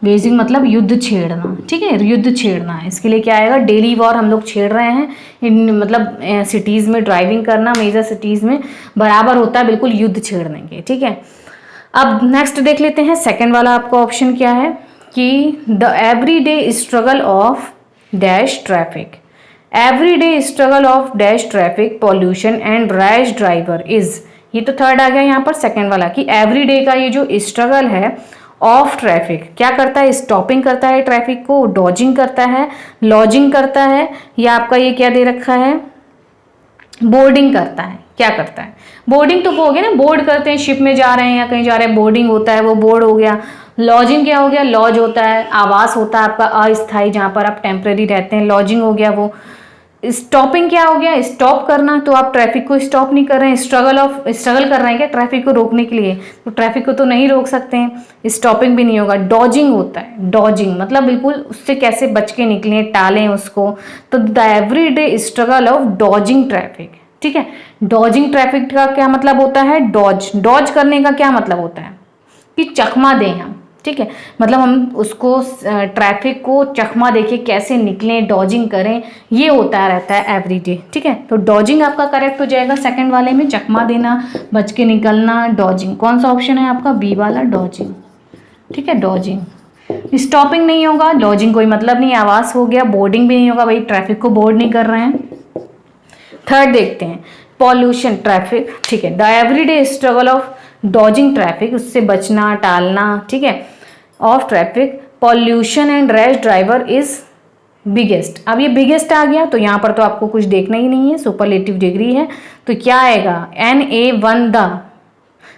वेजिंग मतलब युद्ध छेड़ना। ठीक है, युद्ध छेड़ना है, इसके लिए क्या आएगा, डेली वॉर हम लोग छेड़ रहे हैं, इन मतलब सिटीज़ में ड्राइविंग करना, मेजर सिटीज़ में बराबर होता है बिल्कुल युद्ध छेड़ने के। ठीक है, अब नेक्स्ट देख लेते हैं, सेकेंड वाला आपका ऑप्शन क्या है कि the everyday struggle of dash traffic, everyday struggle of dash traffic pollution and rash driver is, ये तो थर्ड आ गया यहाँ पर सेकंड वाला कि एवरीडे का ये जो स्ट्रगल है ऑफ ट्रैफिक, क्या करता है, स्टॉपिंग करता है ट्रैफिक को, डॉजिंग करता है, लॉजिंग करता है, या आपका ये क्या दे रखा है, बोर्डिंग करता है। क्या करता है, बोर्डिंग तो वो हो गया ना, बोर्ड करते हैं, शिप में जा रहे हैं या कहीं जा रहे हैं, बोर्डिंग होता है, वो बोर्ड हो गया। लॉजिंग क्या हो गया, लॉज होता है, आवास होता है आपका अस्थायी, जहाँ पर आप टेम्परेरी रहते हैं, लॉजिंग हो गया वो। स्टॉपिंग क्या हो गया, स्टॉप करना, तो आप ट्रैफिक को स्टॉप नहीं कर रहे हैं, स्ट्रगल कर रहे हैं क्या ट्रैफिक को रोकने के लिए, तो ट्रैफिक को तो नहीं रोक सकते हैं, स्टॉपिंग भी नहीं होगा। डॉजिंग होता है, डॉजिंग मतलब बिल्कुल उससे कैसे बच के निकलें, टालें उसको, तो the everyday struggle of dodging traffic. ठीक है, डॉजिंग ट्रैफिक का क्या मतलब होता है, डॉज, डॉज करने का क्या मतलब होता है कि चकमा दें हम। ठीक है, मतलब हम उसको ट्रैफिक को चकमा देके कैसे निकलें, डॉजिंग करें, ये होता रहता है एवरीडे। ठीक है, तो डॉजिंग आपका करेक्ट हो जाएगा सेकंड वाले में, चकमा देना, बच के निकलना, डॉजिंग। कौन सा ऑप्शन है आपका, बी वाला, डॉजिंग। ठीक है, डॉजिंग। स्टॉपिंग नहीं होगा, डॉजिंग कोई मतलब नहीं, आवास हो गया, बोर्डिंग भी नहीं होगा, भाई ट्रैफिक को बोर्ड नहीं कर रहे हैं। थर्ड देखते हैं, पॉल्यूशन ट्रैफिक। ठीक है, the everyday struggle of dodging traffic, उससे बचना, टालना। ठीक है, of traffic pollution and rash driver is biggest. अब ये बिगेस्ट आ गया तो यहाँ पर तो आपको कुछ देखना ही नहीं है, सुपरलेटिव डिग्री है, तो क्या आएगा, NA1 द,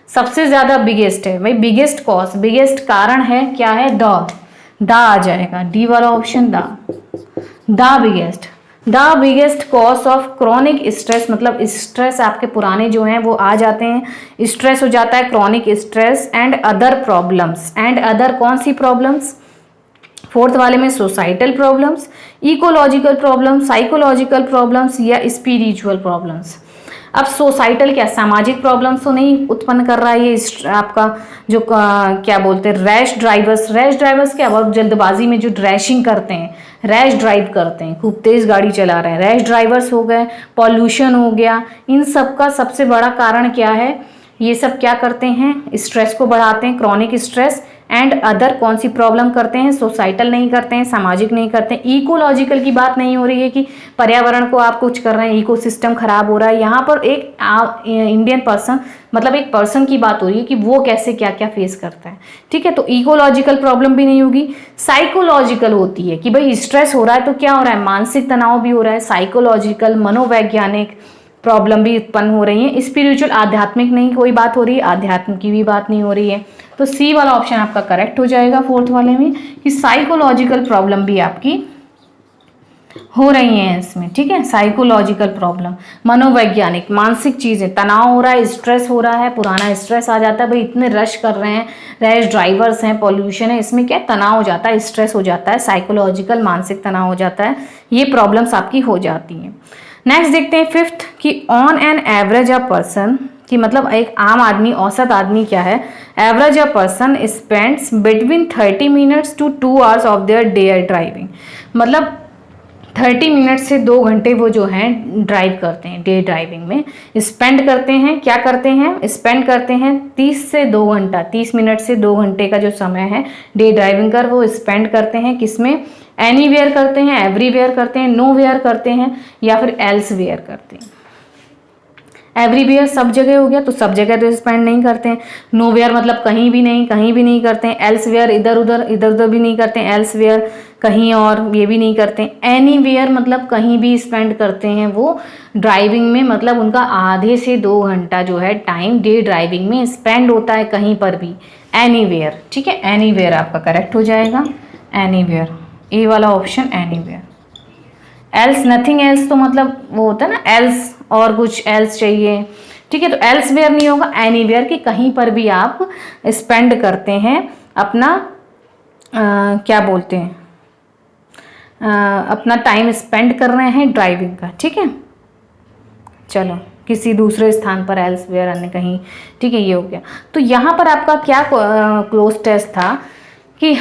सबसे ज्यादा बिगेस्ट है भाई, बिगेस्ट कॉज, बिगेस्ट कारण है, क्या है, द आ जाएगा, डी वाला option, the biggest. The biggest cause of chronic stress, मतलब स्ट्रेस आपके पुराने जो हैं वो आ जाते हैं, स्ट्रेस हो जाता है, chronic stress and other problems, and other कौन सी प्रॉब्लम्स, फोर्थ वाले में societal problems, ecological problems, psychological problems या स्पिरिचुअल प्रॉब्लम्स। अब सोसाइटल क्या, सामाजिक प्रॉब्लम्स तो नहीं उत्पन्न कर रहा है ये आपका जो क्या बोलते हैं, रैश ड्राइवर्स। रैश ड्राइवर्स क्या, बहुत जल्दबाजी में जो रैशिंग करते हैं, रैश ड्राइव करते हैं, खूब तेज गाड़ी चला रहे हैं, रैश ड्राइवर्स हो गए, पॉल्यूशन हो गया। इन सब का सबसे बड़ा कारण क्या है, ये सब क्या करते हैं, स्ट्रेस को बढ़ाते हैं, क्रॉनिक स्ट्रेस एंड अदर कौन सी प्रॉब्लम करते हैं, सोसाइटल नहीं करते हैं, सामाजिक नहीं करते हैं, इकोलॉजिकल की बात नहीं हो रही है कि पर्यावरण को आप कुछ कर रहे हैं, इकोसिस्टम खराब हो रहा है। यहाँ पर एक इंडियन पर्सन, मतलब एक पर्सन की बात हो रही है कि वो कैसे क्या क्या फेस करता है। ठीक है, तो इकोलॉजिकल प्रॉब्लम भी नहीं होगी। साइकोलॉजिकल होती है कि भाई स्ट्रेस हो रहा है तो क्या हो रहा है, मानसिक तनाव भी हो रहा है, साइकोलॉजिकल मनोवैज्ञानिक प्रॉब्लम भी उत्पन्न हो रही है। स्पिरिचुअल आध्यात्मिक नहीं कोई बात हो रही है, आध्यात्म की भी बात नहीं हो रही है। तो सी वाला ऑप्शन आपका करेक्ट हो जाएगा फोर्थ वाले में, कि साइकोलॉजिकल प्रॉब्लम भी आपकी हो रही हैं इसमें, ठीक है। साइकोलॉजिकल प्रॉब्लम, मनोवैज्ञानिक, मानसिक चीजें, तनाव हो रहा है, स्ट्रेस हो रहा है, पुराना स्ट्रेस आ जाता है, भाई इतने रश कर रहे हैं, रैश ड्राइवर्स हैं, पॉल्यूशन है, इसमें क्या तनाव हो जाता है, स्ट्रेस हो जाता है, साइकोलॉजिकल मानसिक तनाव हो जाता है, ये प्रॉब्लम्स आपकी हो जाती हैं। नेक्स्ट देखते हैं फिफ्थ, कि on an average a person, कि मतलब एक आम आदमी, औसत आदमी क्या है, average a person spends between 30 minutes to 2 hours of their day driving, मतलब 30 मिनट से 2 घंटे वो जो हैं ड्राइव करते हैं, डे ड्राइविंग में स्पेंड करते हैं। क्या करते हैं, स्पेंड करते हैं 30 से 2 घंटा, 30 मिनट से 2 घंटे का जो समय है डे ड्राइविंग कर, वो स्पेंड करते हैं किसमें, एनीवेयर करते हैं, एवरीवेयर करते हैं, नोवेयर करते हैं, या फिर एल्सवेयर करते हैं। एवरीवेयर सब जगह हो गया, तो सब जगह तो स्पेंड नहीं करते हैं। नोवेयर मतलब कहीं भी नहीं, कहीं भी नहीं करते हैं। एल्सवेयर इधर उधर भी नहीं करते हैं। एल्सवेयर कहीं और, ये भी नहीं करते हैं। एनीवेयर मतलब कहीं भी स्पेंड करते हैं वो ड्राइविंग में, मतलब उनका आधे से 2 घंटा जो है टाइम डे ड्राइविंग में स्पेंड होता है कहीं पर भी, एनीवेयर, ठीक है। एनीवेयर आपका करेक्ट हो जाएगा, एनीवेयर, ए वाला option anywhere. Else nothing else तो मतलब वो होता है ना, एल्स और कुछ एल्स चाहिए, ठीक है, तो एल्सवेयर नहीं होगा, एनीवेयर, कि कहीं पर भी आप स्पेंड करते हैं अपना क्या बोलते हैं, अपना टाइम स्पेंड कर रहे हैं ड्राइविंग का, ठीक है। चलो किसी दूसरे स्थान पर एल्सवेयर अन्य कहीं, ठीक है, ये हो गया। तो यहाँ पर आपका क्या क्लोज टेस्ट था, कि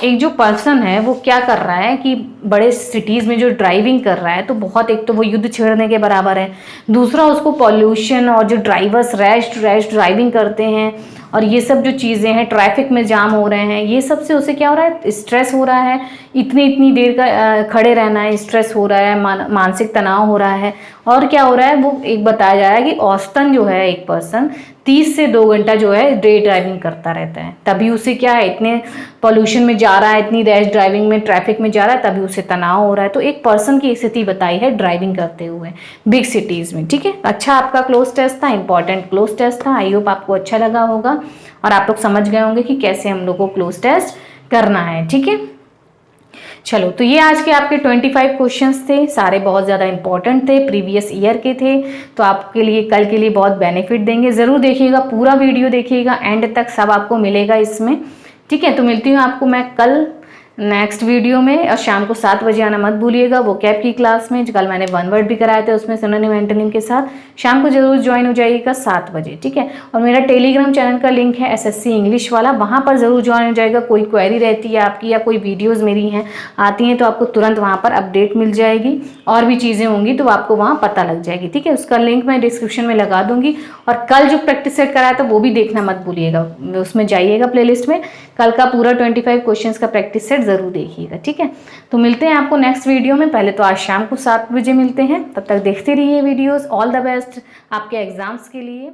एक जो पर्सन है वो क्या कर रहा है, कि बड़े सिटीज़ में जो ड्राइविंग कर रहा है, तो बहुत, एक तो वो युद्ध छेड़ने के बराबर है, दूसरा उसको पॉल्यूशन और जो ड्राइवर्स रैश ड्राइविंग करते हैं और ये सब जो चीज़ें हैं, ट्रैफिक में जाम हो रहे हैं, ये सब से उसे क्या हो रहा है, स्ट्रेस हो रहा है, इतनी देर का खड़े रहना है, स्ट्रेस हो रहा है, मानसिक तनाव हो रहा है। और क्या हो रहा है, वो एक बताया जा रहा है कि औसतन जो है एक पर्सन 30 से 2 घंटा जो है डे ड्राइविंग करता रहता है, तभी उसे क्या है, इतने पॉल्यूशन में जा रहा है, इतनी रैश ड्राइविंग में ट्रैफिक में जा रहा है, तभी उसे तनाव हो रहा है। तो एक पर्सन की स्थिति बताई है ड्राइविंग करते हुए बिग सिटीज़ में, ठीक है। अच्छा आपका क्लोज टेस्ट था, इंपॉर्टेंट क्लोज टेस्ट था। आई होप आपको अच्छा लगा होगा और आप लोग समझ गए होंगे कि कैसे हम लोग को क्लोज टेस्ट करना है, ठीक है। चलो, तो ये आज के आपके 25 क्वेश्चंस थे, सारे बहुत ज़्यादा इंपॉर्टेंट थे, प्रीवियस ईयर के थे, तो आपके लिए कल के लिए बहुत बेनिफिट देंगे। ज़रूर देखिएगा, पूरा वीडियो देखिएगा, एंड तक सब आपको मिलेगा इसमें, ठीक है। तो मिलती हूँ आपको मैं कल नेक्स्ट वीडियो में, और शाम को 7 बजे आना मत भूलिएगा वो कैब की क्लास में। कल मैंने 1 वर्ड भी कराए थे, उसमें सिनोनिम एंटोनिम के साथ। शाम को जरूर ज्वाइन हो जाइएगा 7 बजे, ठीक है। और मेरा टेलीग्राम चैनल का लिंक है SSC इंग्लिश वाला, वहाँ पर ज़रूर ज्वाइन हो जाएगा। कोई क्वेरी रहती है आपकी या कोई वीडियोज़ मेरी हैं आती हैं तो आपको तुरंत वहाँ पर अपडेट मिल जाएगी, और भी चीज़ें होंगी तो आपको वहाँ पता लग जाएगी, ठीक है। उसका लिंक मैं डिस्क्रिप्शन में लगा दूँगी। और कल जो प्रैक्टिस सेट कराया था वो भी देखना मत भूलिएगा, उसमें जाइएगा प्लेलिस्ट में, कल का पूरा 25 क्वेश्चंस का प्रैक्टिस सेट ज़रूर देखिएगा, ठीक है। तो मिलते हैं आपको नेक्स्ट वीडियो में। पहले तो आज शाम को 7 बजे मिलते हैं, तब तक देखते रहिए वीडियोस। ऑल द बेस्ट आपके एग्जाम्स के लिए।